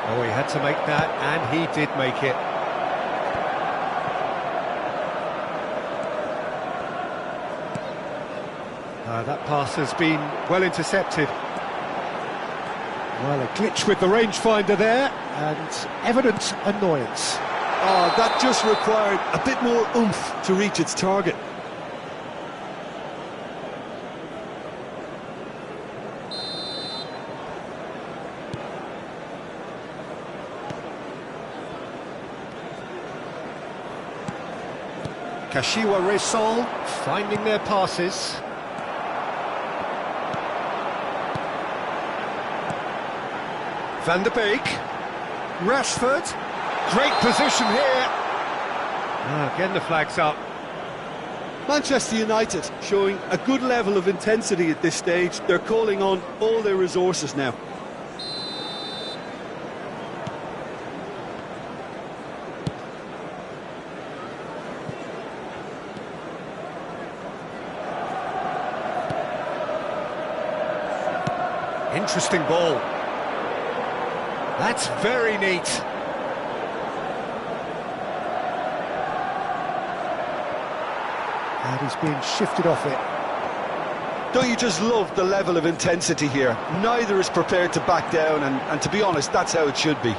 Oh, he had to make that, and he did make it. That pass has been well intercepted. Well, a glitch with the rangefinder there, and evident annoyance. Oh, that just required a bit more oomph to reach its target. Kashiwa Reysol finding their passes. Van der Beek. Rashford. Great position here. Getting the flags up. Manchester United showing a good level of intensity at this stage. They're calling on all their resources now. Interesting ball. That's very neat. And he's being shifted off it. Don't you just love the level of intensity here? Neither is prepared to back down, and to be honest, that's how it should be.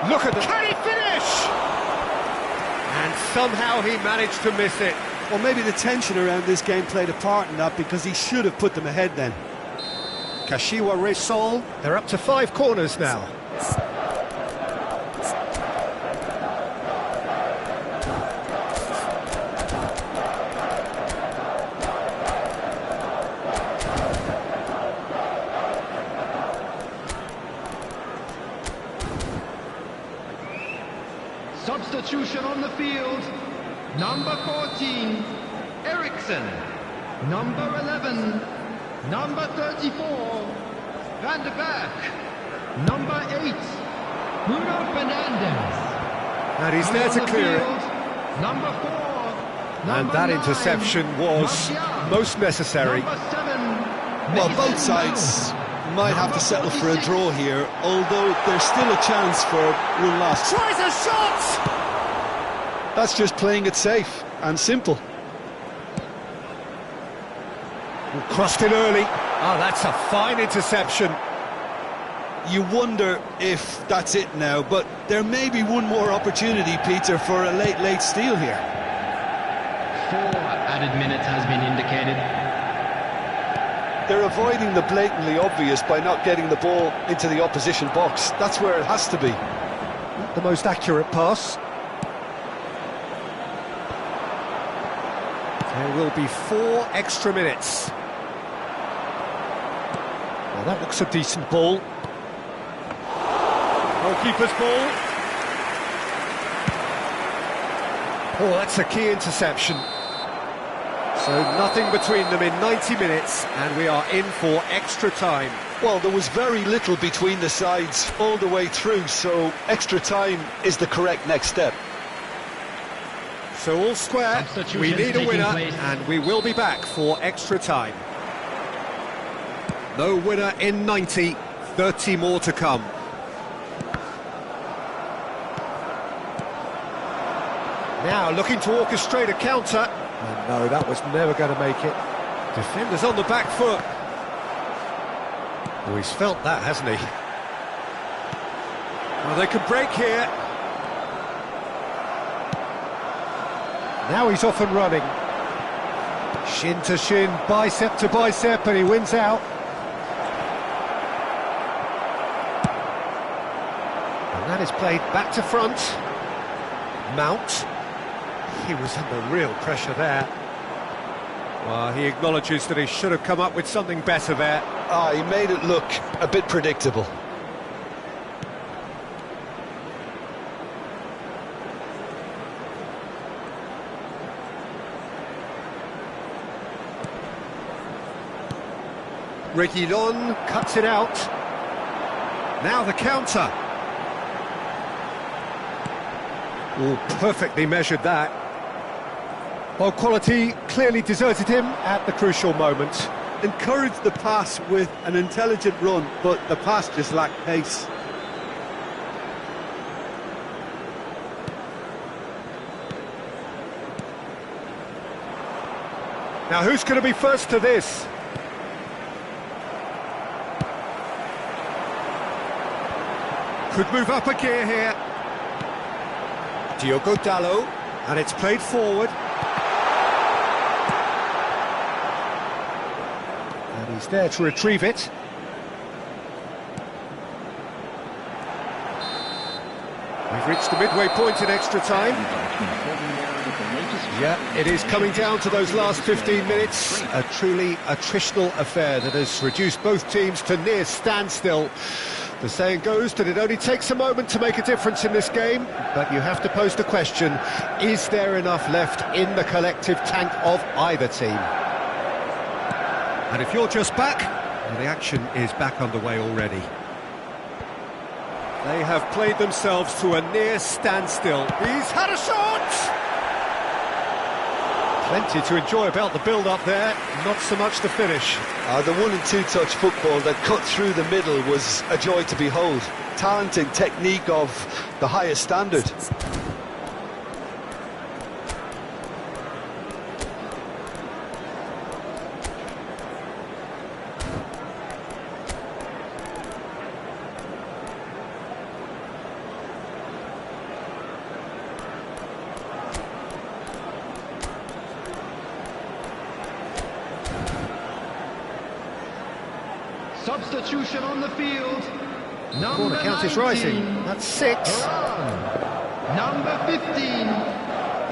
Look at the... Can he finish? And somehow he managed to miss it. Well, maybe the tension around this game played a part in that, because he should have put them ahead then. Kashiwa Resol, they're up to 5 corners now. Substitution on the field. Number 14, Eriksson. Number 11, number 34, Van de Beek. Number 8, Bruno Fernandes. And he's there to clear it. Number 4, And that interception was most necessary. Number 7, Well, both sides might have to settle for a draw here, although there's still a chance for one last. Tries a shot! That's just playing it safe and simple. Crossed in early. Oh, that's a fine interception. You wonder if that's it now, but there may be one more opportunity, Peter, for a late steal here. 4 added minutes has been indicated. They're avoiding the blatantly obvious by not getting the ball into the opposition box. That's where it has to be. Not the most accurate pass. There will be 4 extra minutes. Well, that looks a decent ball. Goalkeeper's ball. Oh, that's a key interception. So nothing between them in 90 minutes, and we are in for extra time. Well, there was very little between the sides all the way through, so extra time is the correct next step. So all square, we need a winner, and we will be back for extra time. No winner in 90, 30 more to come. Now looking to orchestrate a counter. And no, that was never going to make it. Defender's on the back foot. Oh, he's felt that, hasn't he? Well, they could break here. Now he's off and running. Shin to shin, bicep to bicep, and he wins out. And that is played back to front. Mount. He was under real pressure there. Well, he acknowledges that he should have come up with something better there. He made it look a bit predictable. Reguilon cuts it out. Now the counter. Oh, perfectly measured that. Well, quality clearly deserted him at the crucial moment. Encouraged the pass with an intelligent run, but the pass just lacked pace. Now, who's going to be first to this? Could move up a gear here. Diogo Dalot, and it's played forward. And he's there to retrieve it. We've reached the midway point in extra time. Yeah, it is coming down to those last 15 minutes. A truly attritional affair that has reduced both teams to near standstill. The saying goes that it only takes a moment to make a difference in this game, but you have to pose the question, is there enough left in the collective tank of either team? And if you're just back, well, the action is back underway already. They have played themselves to a near standstill. He's had a shot! Plenty to enjoy about the build-up there, not so much the finish. The 1- and 2-touch football that cut through the middle was a joy to behold. Talent and technique of the highest standard. Substitution on the field. Corner count is rising. That's 6. Number 15,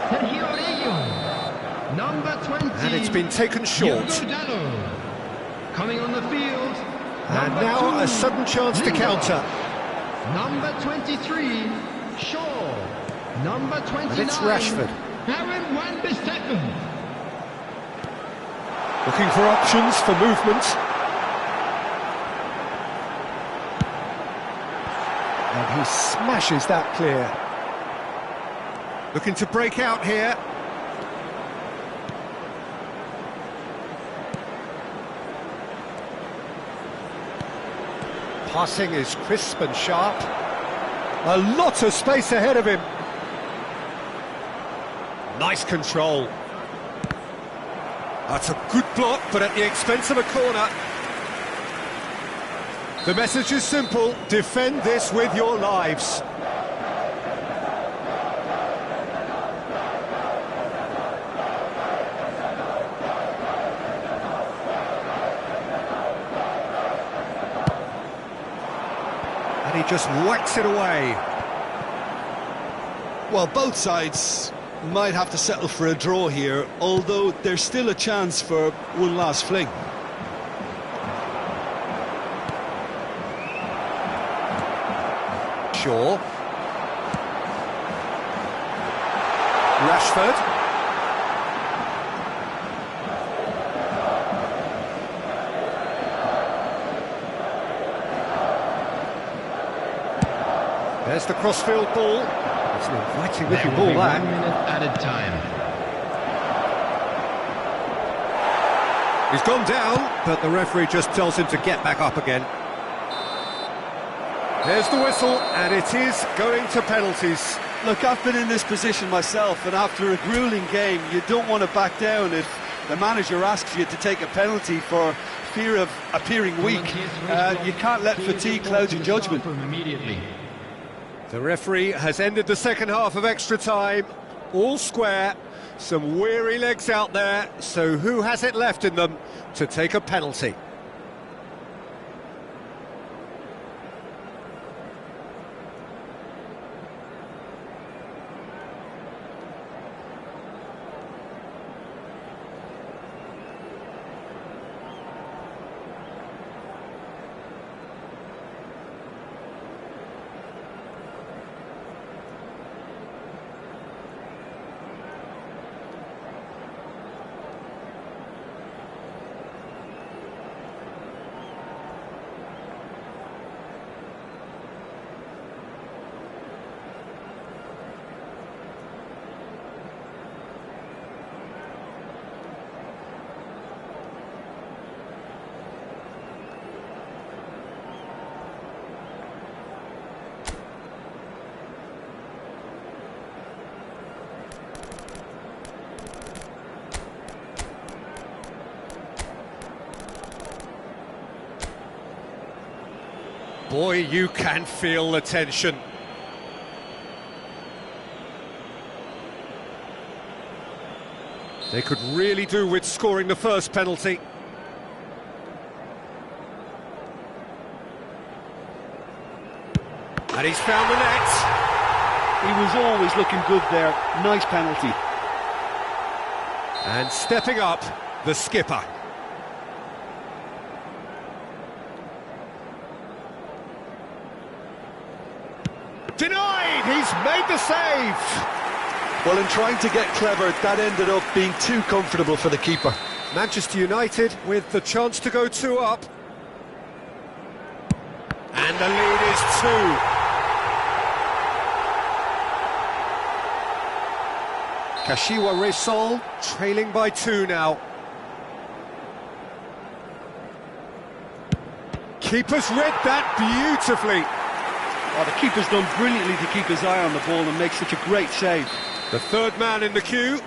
Sergio Orello. Number 20. And it's been taken short. Coming on the field. And number now 2, a sudden chance to counter. Number 23, Shaw. Number 29. And it's Rashford. Aaron Wan-Bissaka. Looking for options for movement. And he smashes that clear. Looking to break out here. Passing is crisp and sharp. A lot of space ahead of him. Nice control. That's a good block, but at the expense of a corner. The message is simple, defend this with your lives. And he just whacks it away. Well, both sides might have to settle for a draw here, although there's still a chance for one last fling. Shaw. Rashford. There's the crossfield ball. It's an inviting looking ball, that. 1 minute added time. He's gone down, but the referee just tells him to get back up again. There's the whistle, and it is going to penalties. Look, I've been in this position myself, and after a gruelling game, you don't want to back down if the manager asks you to take a penalty for fear of appearing weak. You can't let fatigue cloud your judgment. The referee has ended the second half of extra time, all square, some weary legs out there, so who has it left in them to take a penalty? Boy, you can feel the tension. They could really do with scoring the first penalty. And he's found the net. He was always looking good there. Nice penalty. And stepping up, the skipper. Denied! He's made the save! Well, in trying to get clever, that ended up being too comfortable for the keeper. Manchester United with the chance to go 2 up. And the lead is 2. Kashiwa Reysol trailing by 2 now. Keeper's read that beautifully. Oh, the keeper's done brilliantly to keep his eye on the ball and make such a great save. The third man in the queue.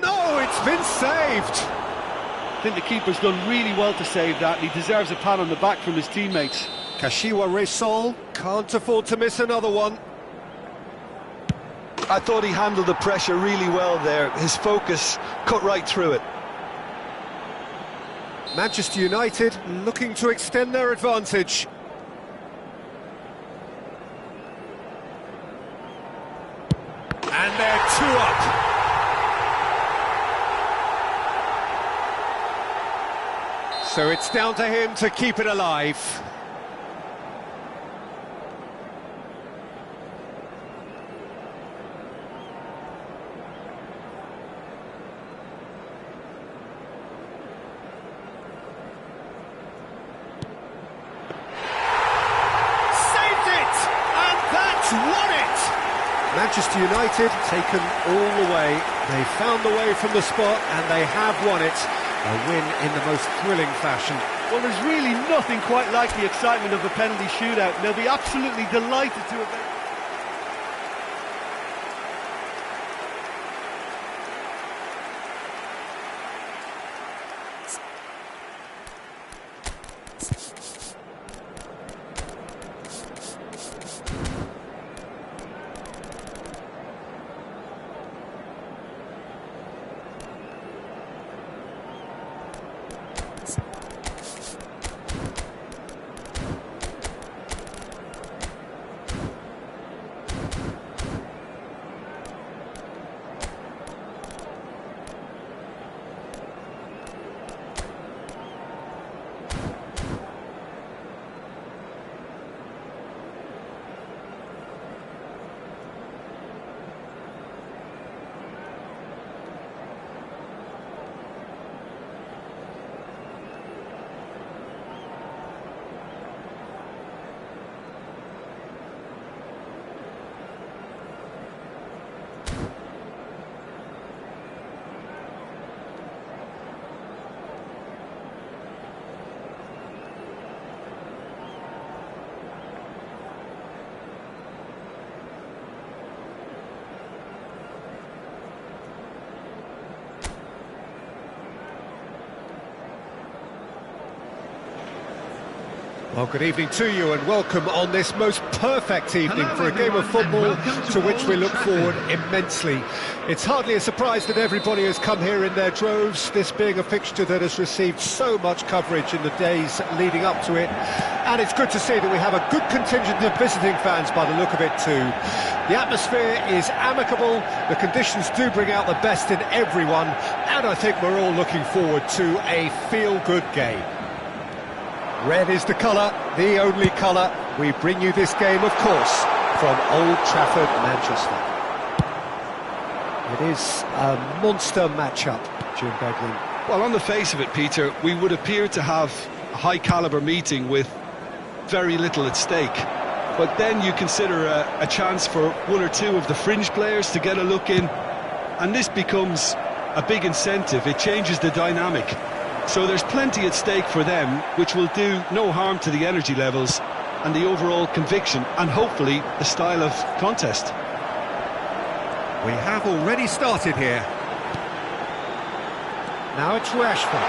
No, it's been saved. I think the keeper's done really well to save that, and he deserves a pat on the back from his teammates. Kashiwa Reysol can't afford to miss another one. I thought he handled the pressure really well there. His focus cut right through it. Manchester United looking to extend their advantage. And they're 2 up. So it's down to him to keep it alive. Manchester United taken all the way. They found the way from the spot and they have won it. A win in the most thrilling fashion. Well, there's really nothing quite like the excitement of a penalty shootout. They'll be absolutely delighted to have... Well, good evening to you and welcome on this most perfect evening for a game of football to which we look forward immensely. It's hardly a surprise that everybody has come here in their droves, this being a fixture that has received so much coverage in the days leading up to it. And it's good to see that we have a good contingent of visiting fans by the look of it too. The atmosphere is amicable, the conditions do bring out the best in everyone, and I think we're all looking forward to a feel-good game. Red is the colour, the only colour. We bring you this game, of course, from Old Trafford, Manchester. It is a monster matchup, Jim Beglin. Well, on the face of it, Peter, we would appear to have a high-caliber meeting with very little at stake. But then you consider a chance for one or two of the fringe players to get a look in, and this becomes a big incentive. It changes the dynamic. So there's plenty at stake for them, which will do no harm to the energy levels and the overall conviction and hopefully the style of contest. We have already started here. Now it's Rashford.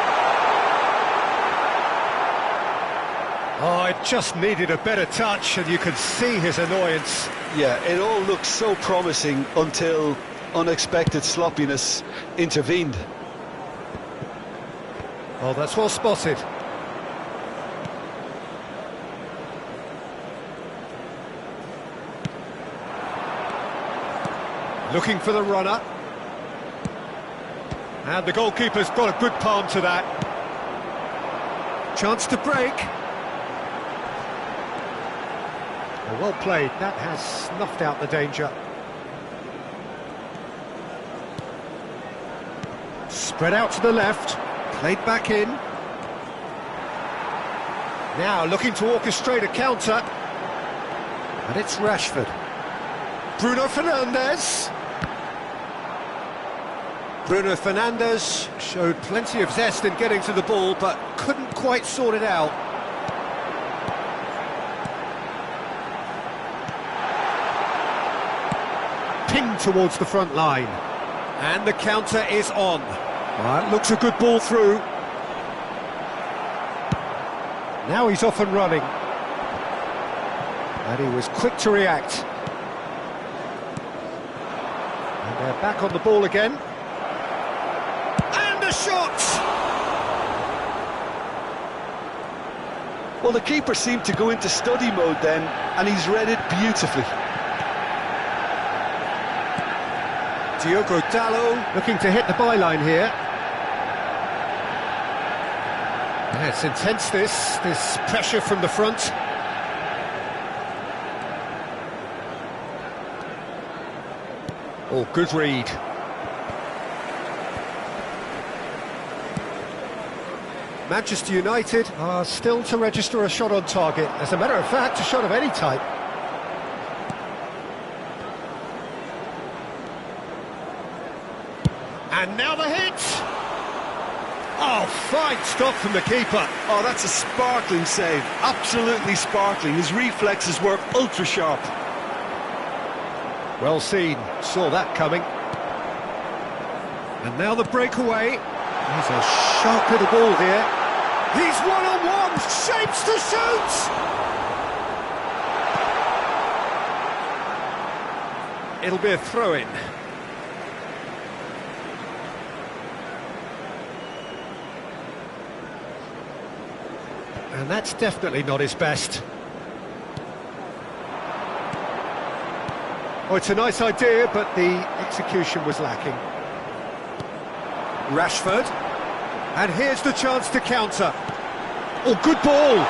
Oh, it just needed a better touch and you could see his annoyance. Yeah, it all looked so promising until unexpected sloppiness intervened. Oh, that's well spotted. Looking for the runner. And the goalkeeper's got a good palm to that. Chance to break. Well played, that has snuffed out the danger. Spread out to the left, played back in. Now looking to orchestrate a counter. And it's Rashford. Bruno Fernandes. Bruno Fernandes showed plenty of zest in getting to the ball, but couldn't quite sort it out. Pinged towards the front line. And the counter is on. Well, looks a good ball through. Now he's off and running. And he was quick to react. And they're back on the ball again. And a shot! Well, the keeper seemed to go into study mode then, and he's read it beautifully. Diogo Dalot looking to hit the byline here. Yeah, it's intense, this pressure from the front. Oh, good read. Manchester United are still to register a shot on target. As a matter of fact, a shot of any type. And now the hit! Oh, fine stop from the keeper. Oh, that's a sparkling save. Absolutely sparkling. His reflexes work ultra sharp. Well seen, saw that coming. And now the breakaway. He's a sharp little ball here. He's one-on-one, shapes to shoot! It'll be a throw-in. And that's definitely not his best. Oh, it's a nice idea, but the execution was lacking. Rashford. And here's the chance to counter. Oh, good ball!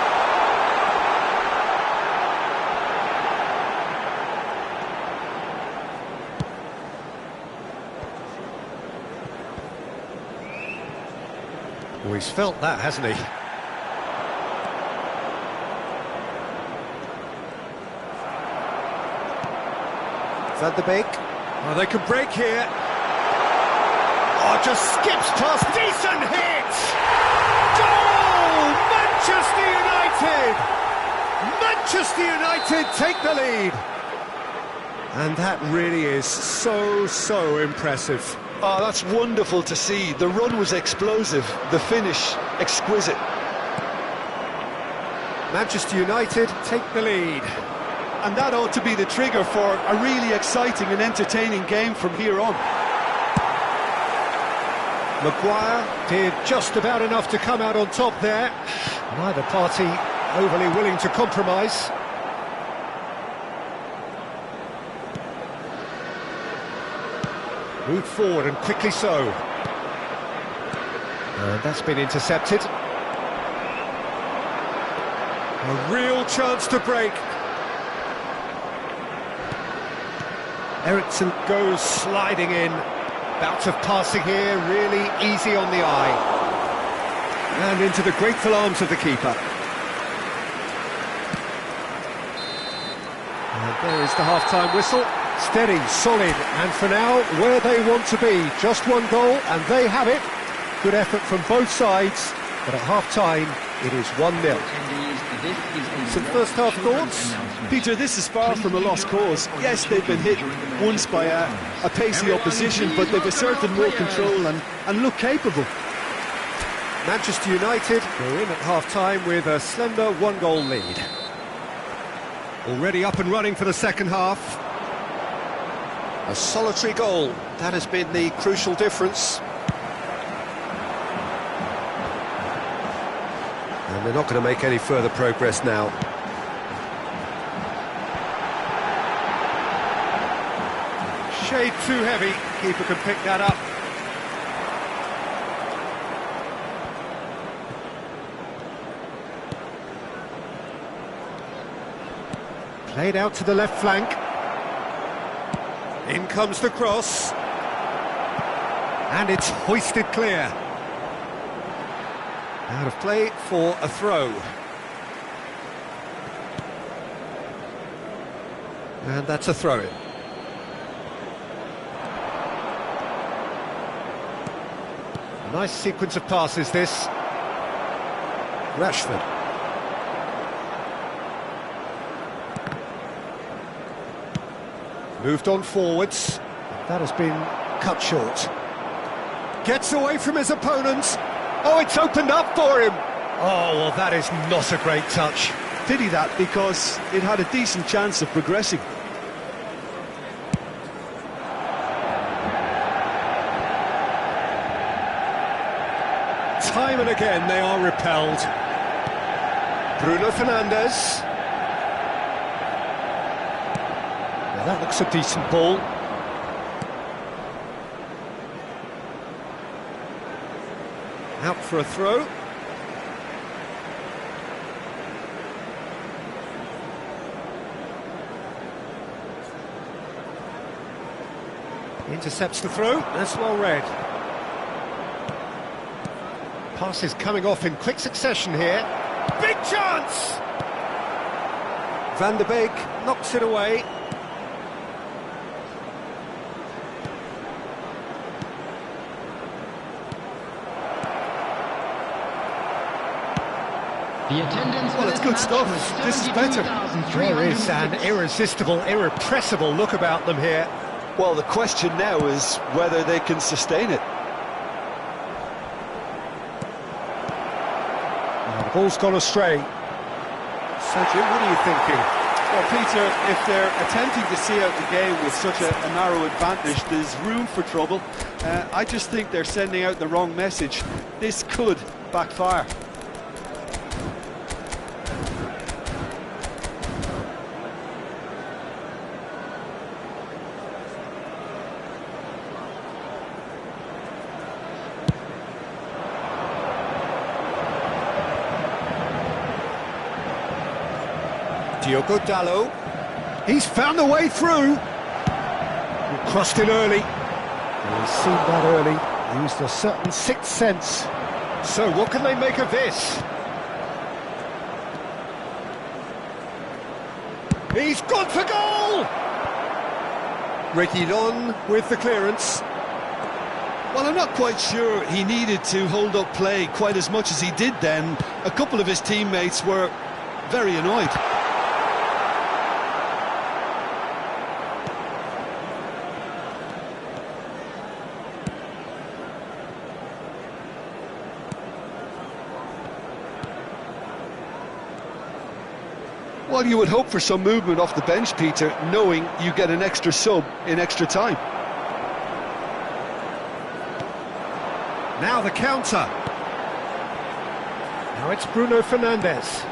Oh, he's felt that, hasn't he? Van de Beek. Oh, they can break here. Oh, just skips past. Decent hit! Goal! Manchester United! Manchester United take the lead. And that really is so impressive. Oh, that's wonderful to see. The run was explosive, the finish exquisite. Manchester United take the lead. And that ought to be the trigger for a really exciting and entertaining game from here on. Maguire did just about enough to come out on top there. Neither party overly willing to compromise. Moved forward and quickly so. And that's been intercepted. A real chance to break. Eriksen goes sliding in. Bout of passing here, really easy on the eye. And into the grateful arms of the keeper. And there is the half-time whistle. Steady, solid, and for now, where they want to be. Just one goal, and they have it. Good effort from both sides, but at half-time, it is 1-0. Some first-half thoughts? Peter, this is far from a lost cause. Yes, they've been hit once by a pacey opposition, but they've asserted more control and look capable. Manchester United go in at half-time with a slender one-goal lead. Already up and running for the second half. A solitary goal, that has been the crucial difference. And they're not going to make any further progress now. shade too heavy. Keeper can pick that up. Played out to the left flank. In comes the cross. And it's hoisted clear. Out of play for a throw. And that's a throw-in. Nice sequence of passes, this. Rashford. Moved on forwards. That has been cut short. Gets away from his opponent. Oh, it's opened up for him. Oh, well, that is not a great touch. Pity that, because it had a decent chance of progressing. Time and again they are repelled. Bruno Fernandes. Well, that looks a decent ball. Out for a throw. Intercepts the throw. That's well read. Passes coming off in quick succession here. Big chance! Van der Beek knocks it away. The attendance Well, it's good stuff. This is better. There is an irresistible, irrepressible look about them here. Well, the question now is whether they can sustain it. The ball's gone astray. So, Jim, what are you thinking? Well, Peter, if they're attempting to see out the game with such a narrow advantage, there's room for trouble. I just think they're sending out the wrong message. This could backfire. Diogo Dalot. He's found a way through. Crossed in early. He's seen that early. Used a certain sixth sense. So what can they make of this? He's gone for goal! Reguilon with the clearance. Well, I'm not quite sure he needed to hold up play quite as much as he did then. A couple of his teammates were very annoyed. Well, you would hope for some movement off the bench, Peter, knowing you get an extra sub in extra time. Now the counter. Now it's Bruno Fernandes.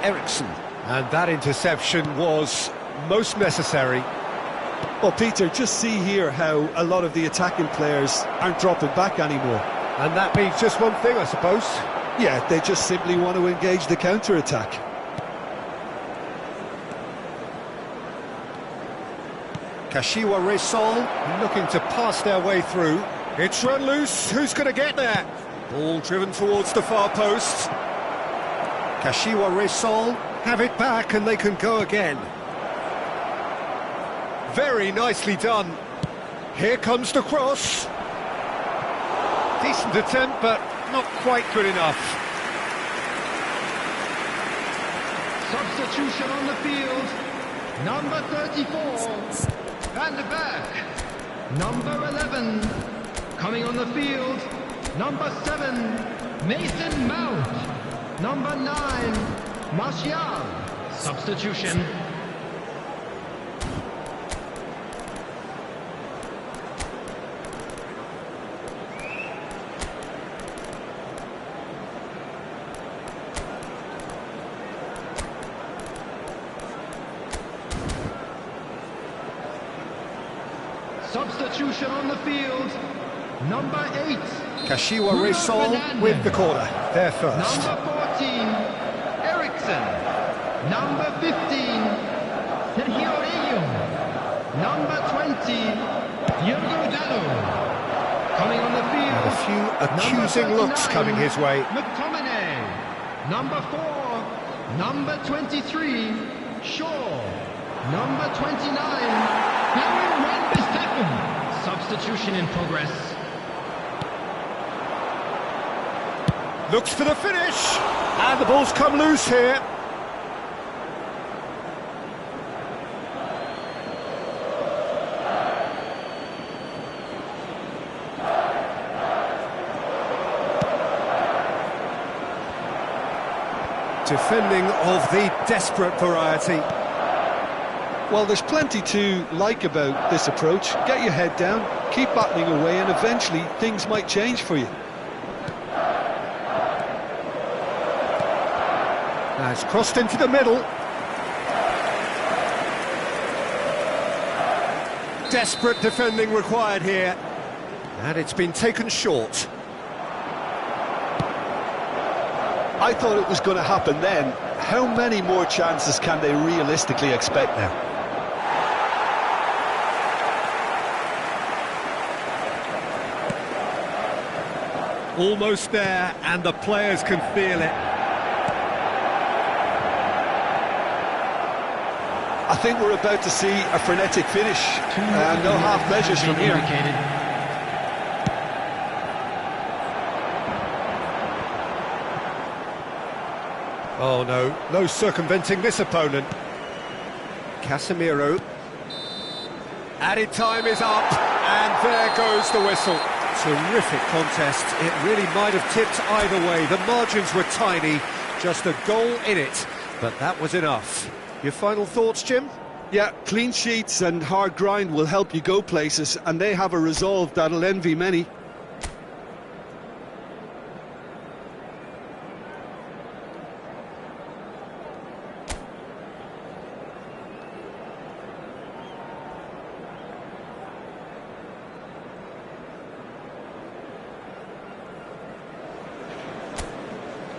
Ericsson. And that interception was most necessary. Well, Peter, just see here how a lot of the attacking players aren't dropping back anymore. And that means just one thing, I suppose. Yeah, they just simply want to engage the counter-attack. Kashiwa Resol looking to pass their way through. It's run loose, who's going to get there? Ball driven towards the far post. Kashiwa Resol have it back and they can go again. Very nicely done. Here comes the cross. Decent attempt, but not quite good enough. Substitution on the field. Number 34, Van der Beek. Number 11, coming on the field. Number 7, Mason Mount. Number 9, Martial. Substitution. substitution on the field. Number 8. Kashiwa Bruno Resol Fernandes. with the corner. There first. Number 14, Ericsson. Number 15, Sergio Reguilon. Number 20, Diogo Dalot. Coming on the field. A few accusing looks coming his way. McTominay. Number 4, number 23, Shaw. Number 29, Aaron Wan-Bissaka. Substitution in progress. Looks for the finish. And the ball's come loose here. Defending of the desperate variety. Well, there's plenty to like about this approach. Get your head down, keep battling away, and eventually things might change for you. Now it's crossed into the middle. Desperate defending required here. And it's been taken short. I thought it was going to happen then. How many more chances can they realistically expect now? Almost there, and the players can feel it. I think we're about to see a frenetic finish. No half measures from here. Oh no circumventing this opponent. Casemiro. Added time is up, and there goes the whistle. Terrific contest. It really might have tipped either way. The margins were tiny, just a goal in it, but that was enough. Your final thoughts, Jim? Yeah, clean sheets and hard grind will help you go places, and they have a resolve that'll envy many.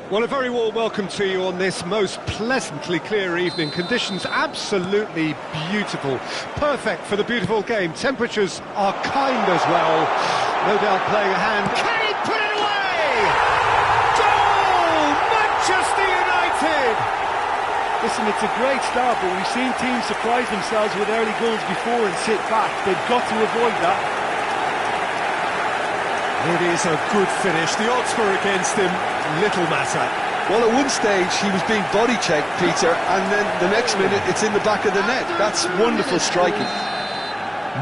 Well, a very warm welcome to you on this most pleasantly clear evening. Conditions absolutely beautiful. Perfect for the beautiful game. Temperatures are kind as well. No doubt playing a hand. Can he put it away? Goal! Manchester United! Listen, it's a great start, but we've seen teams surprise themselves with early goals before and sit back. They've got to avoid that. It is a good finish. The odds were against him. Little matter. Well, at one stage he was being body checked, Peter, and then the next minute it's in the back of the net. That's wonderful striking.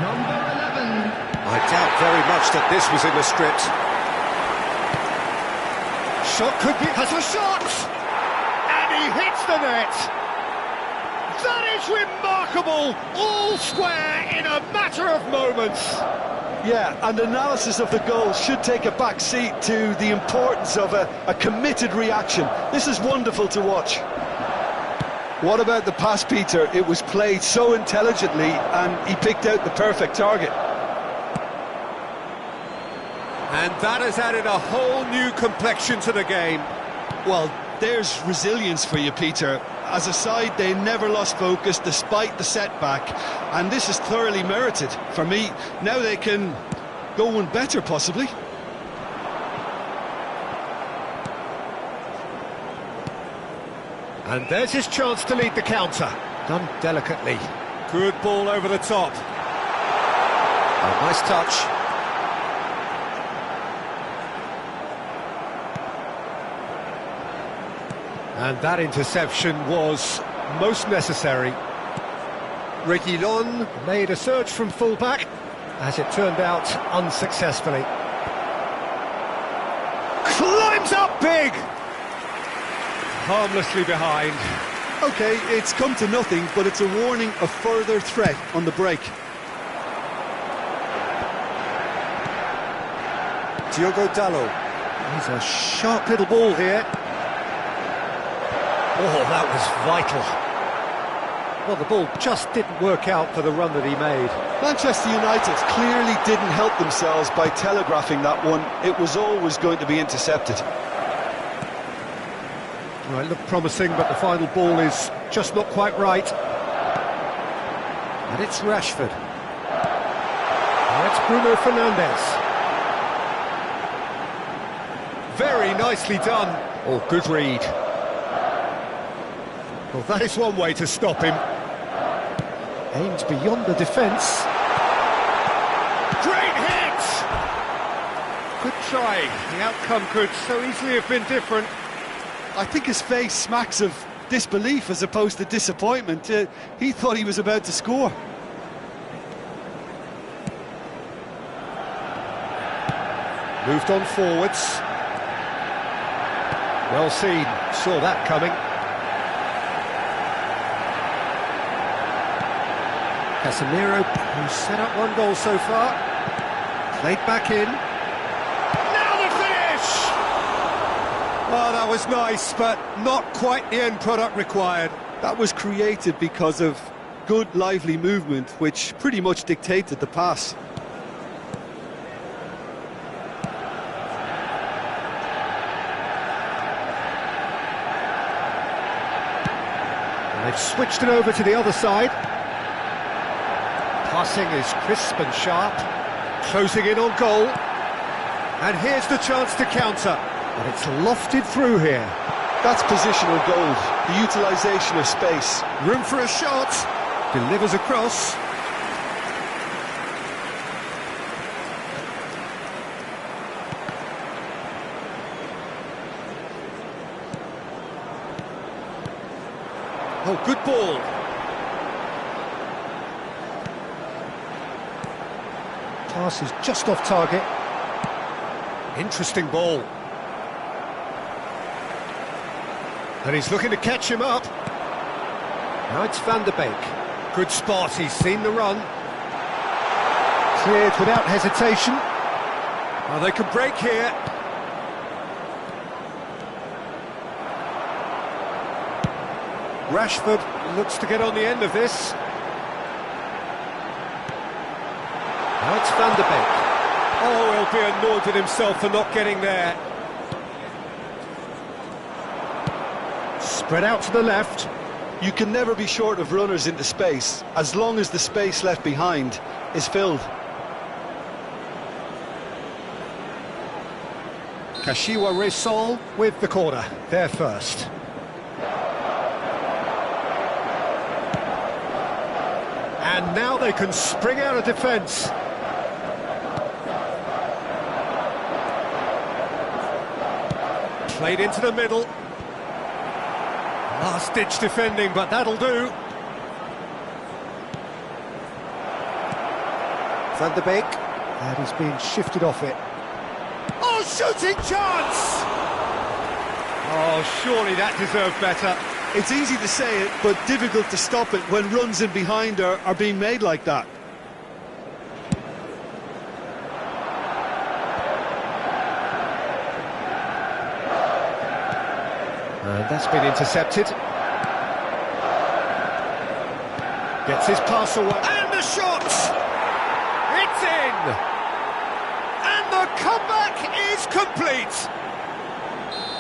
Number 11. I doubt very much that this was in the script. Shot could be... has a shot! And he hits the net! That is remarkable! All square in a matter of moments! Yeah, and analysis of the goal should take a back seat to the importance of a committed reaction. This is wonderful to watch. What about the pass, Peter? It was played so intelligently and he picked out the perfect target. And that has added a whole new complexion to the game. Well, there's resilience for you, Peter. As a side, they never lost focus despite the setback, and this is thoroughly merited. For me, now they can go one better, possibly. And there's his chance to lead the counter. Done delicately. Good ball over the top. Oh, nice touch. And that interception was most necessary. Reguilon made a surge from full-back, as it turned out unsuccessfully. Climbs up big! Harmlessly behind. OK, it's come to nothing, but it's a warning of further threat on the break. Diogo Dalot. He's a sharp little ball here. Oh, that was vital. Well, the ball just didn't work out for the run that he made. Manchester United clearly didn't help themselves by telegraphing that one. It was always going to be intercepted. Well, it looked promising, but the final ball is just not quite right. And it's Rashford. That's Bruno Fernandes. Very nicely done. Oh, good read. Well, that is one way to stop him. Aimed beyond the defence. Great hit! Good try. The outcome could so easily have been different. I think his face smacks of disbelief as opposed to disappointment. He thought he was about to score. Moved on forwards. Well seen, saw that coming. Casemiro, who's set up one goal so far. Played back in. Now the finish! Oh, that was nice, but not quite the end product required. That was created because of good, lively movement, which pretty much dictated the pass. And they've switched it over to the other side. Passing is crisp and sharp. Closing in on goal. And here's the chance to counter. But it's lofted through here. That's positional gold, the utilisation of space. Room for a shot. Delivers across. Oh, good ball. Pass is just off target. Interesting ball. And he's looking to catch him up. Now it's Van der Beek. Good spot, he's seen the run. Cleared without hesitation. Oh, they can break here. Rashford looks to get on the end of this. Now it's Van der Beek. Oh, he'll be annoyed with himself for not getting there. Spread out to the left. You can never be short of runners into space, as long as the space left behind is filled. Kashiwa Resol with the corner, there first. And now they can spring out of defence. Played into the middle. Last-ditch defending, but that'll do. Van der Beek, and he's being shifted off it. Oh, shooting chance! Oh, surely that deserved better. It's easy to say it, but difficult to stop it when runs in behind are being made like that. And that's been intercepted. Gets his pass away. And the shot! It's in! And the comeback is complete!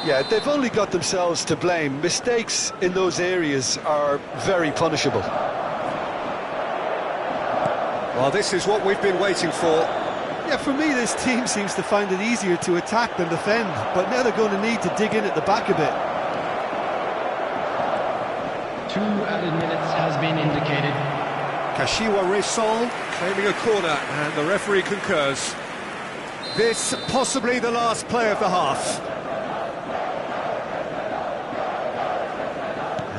Yeah, they've only got themselves to blame. Mistakes in those areas are very punishable. Well, this is what we've been waiting for. Yeah, for me, this team seems to find it easier to attack than defend, but now they're going to need to dig in at the back a bit. 2 added minutes has been indicated. Kashiwa Resol claiming a corner, and the referee concurs. This possibly the last play of the half.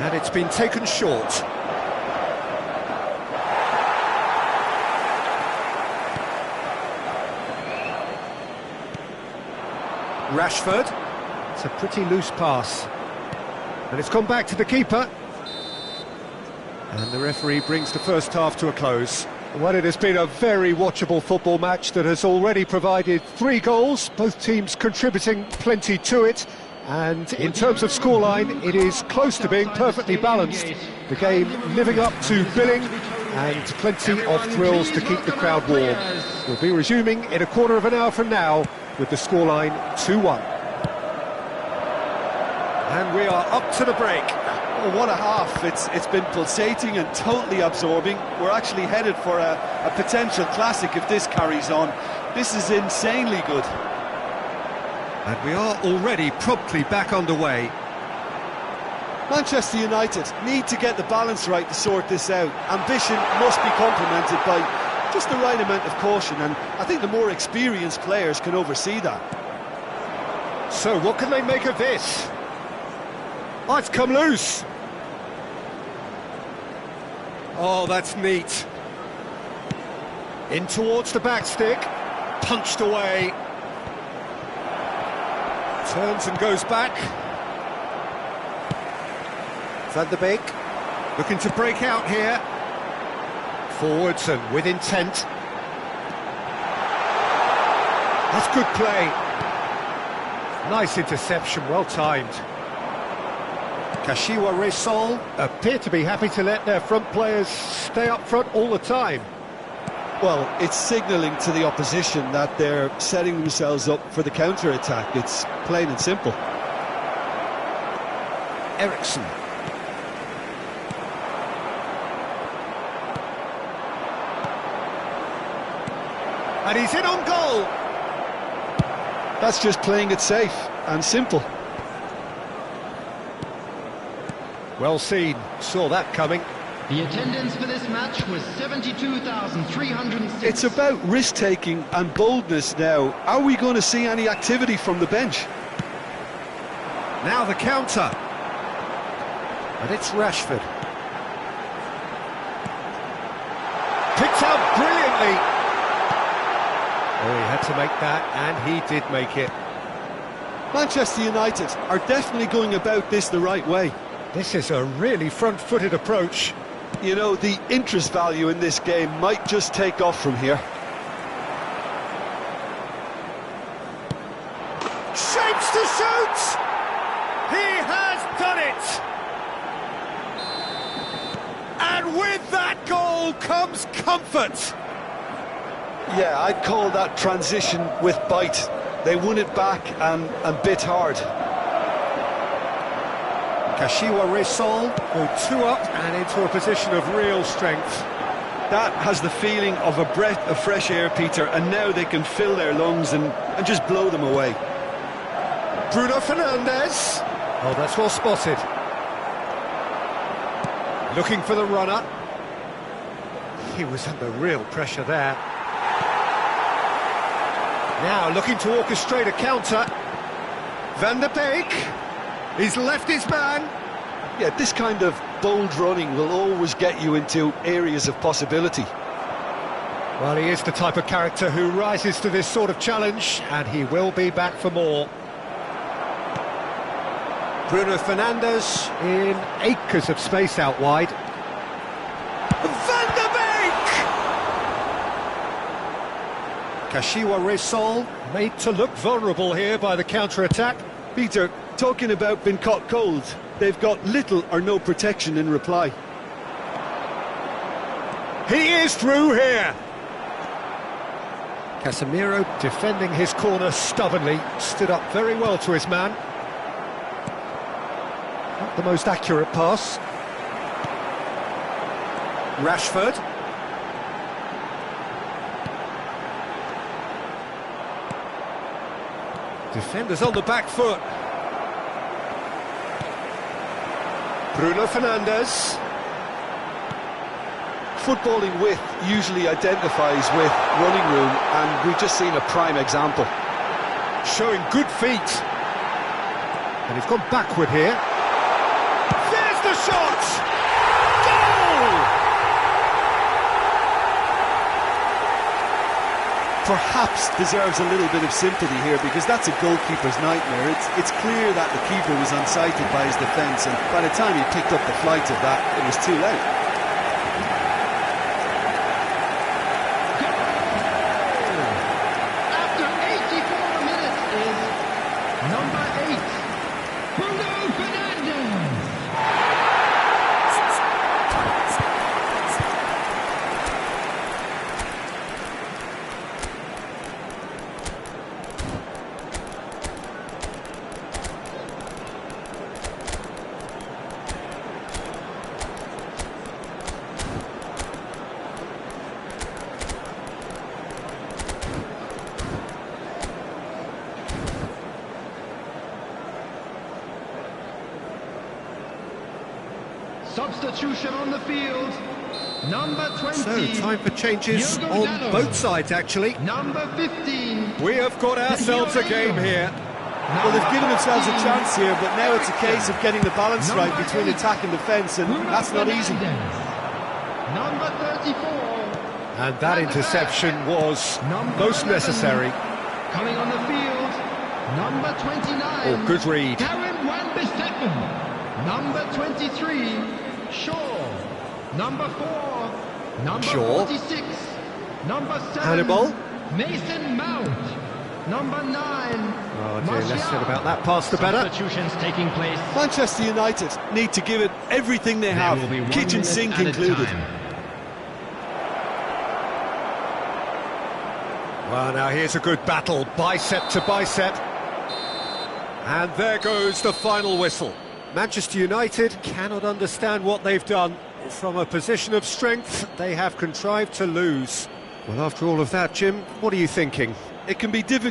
And it's been taken short. Rashford. It's a pretty loose pass. And it's gone back to the keeper. And the referee brings the first half to a close. Well, it has been a very watchable football match that has already provided 3 goals, both teams contributing plenty to it. And in terms of scoreline, it is close to being perfectly balanced. The game living up to billing and plenty of thrills to keep the crowd warm. We'll be resuming in a quarter of an hour from now with the scoreline 2-1. And we are up to the break. Oh, what a half. It's been pulsating and totally absorbing. We're actually headed for a potential classic if this carries on. This is insanely good. And we are already promptly back underway. Manchester United need to get the balance right to sort this out. Ambition must be complemented by just the right amount of caution, and I think the more experienced players can oversee that. So what can they make of this? Oh, it's come loose. Oh, that's neat. In towards the back stick, punched away. Turns and goes back. Van der Beek looking to break out here. Forwards and with intent. That's good play. Nice interception, well timed. Kashiwa Resol appear to be happy to let their front players stay up front all the time. Well, it's signalling to the opposition that they're setting themselves up for the counter-attack. It's plain and simple. Eriksson. And he's in on goal. That's just playing it safe and simple. Well seen, saw that coming. The attendance for this match was 72,306. It's about risk-taking and boldness now. Are we going to see any activity from the bench? Now the counter. And it's Rashford. Picked out brilliantly. Oh, he had to make that, and he did make it. Manchester United are definitely going about this the right way. This is a really front-footed approach. You know, the interest value in this game might just take off from here. Shapes to shoot! He has done it! And with that goal comes comfort! Yeah, I'd call that transition with bite. They won it back and bit hard. Kashiwa Resol go 2 up and into a position of real strength. That has the feeling of a breath of fresh air, Peter, and now they can fill their lungs and just blow them away. Bruno Fernandes. Oh, that's well spotted. Looking for the runner. He was under real pressure there. Now looking to orchestrate a counter. Van der Beek. He's left his man. Yeah, this kind of bold running will always get you into areas of possibility. Well, he is the type of character who rises to this sort of challenge, and he will be back for more. Bruno Fernandes in acres of space out wide. Van der Beek! Kashiwa Resol made to look vulnerable here by the counter-attack. Peter, talking about being caught cold, they've got little or no protection in reply. He is through here. Casemiro defending his corner stubbornly, stood up very well to his man. Not the most accurate pass. Rashford. Defenders on the back foot. Bruno Fernandes. Footballing width usually identifies with running room, and we've just seen a prime example. Showing good feet. And he's gone backward here. There's the shot! Goal! Perhaps deserves a little bit of sympathy here, because that's a goalkeeper's nightmare. It's clear that the keeper was unsighted by his defence, and by the time he picked up the flight of that, it was too late. After 84 minutes is number 8, Bruno Fernandes. Substitution on the field. Number 20. So, time for changes Diogo on Dalot. both sides, actually. Number 15. We have got ourselves a game here. Well, they've given themselves a chance here, but now it's a case of getting the balance right between attack and defence, and that's not easy. Number 34. And that interception was most necessary. Coming on the field. Number 29. Oh, good read. Darren Wan-Bissaka. Number 23. Shaw. Number 4. Number Shaw. 46. Number 7. Hannibal. Mason Mount. Number 9. Oh dear, less said about that pass, the better. Substitutions taking place. Manchester United need to give it everything they have, There will be 1 kitchen minute sink at a included. time. Well, now here's a good battle, bicep to bicep. And there goes the final whistle. Manchester United cannot understand what they've done. From a position of strength, they have contrived to lose. Well, after all of that, Jim, what are you thinking? It can be difficult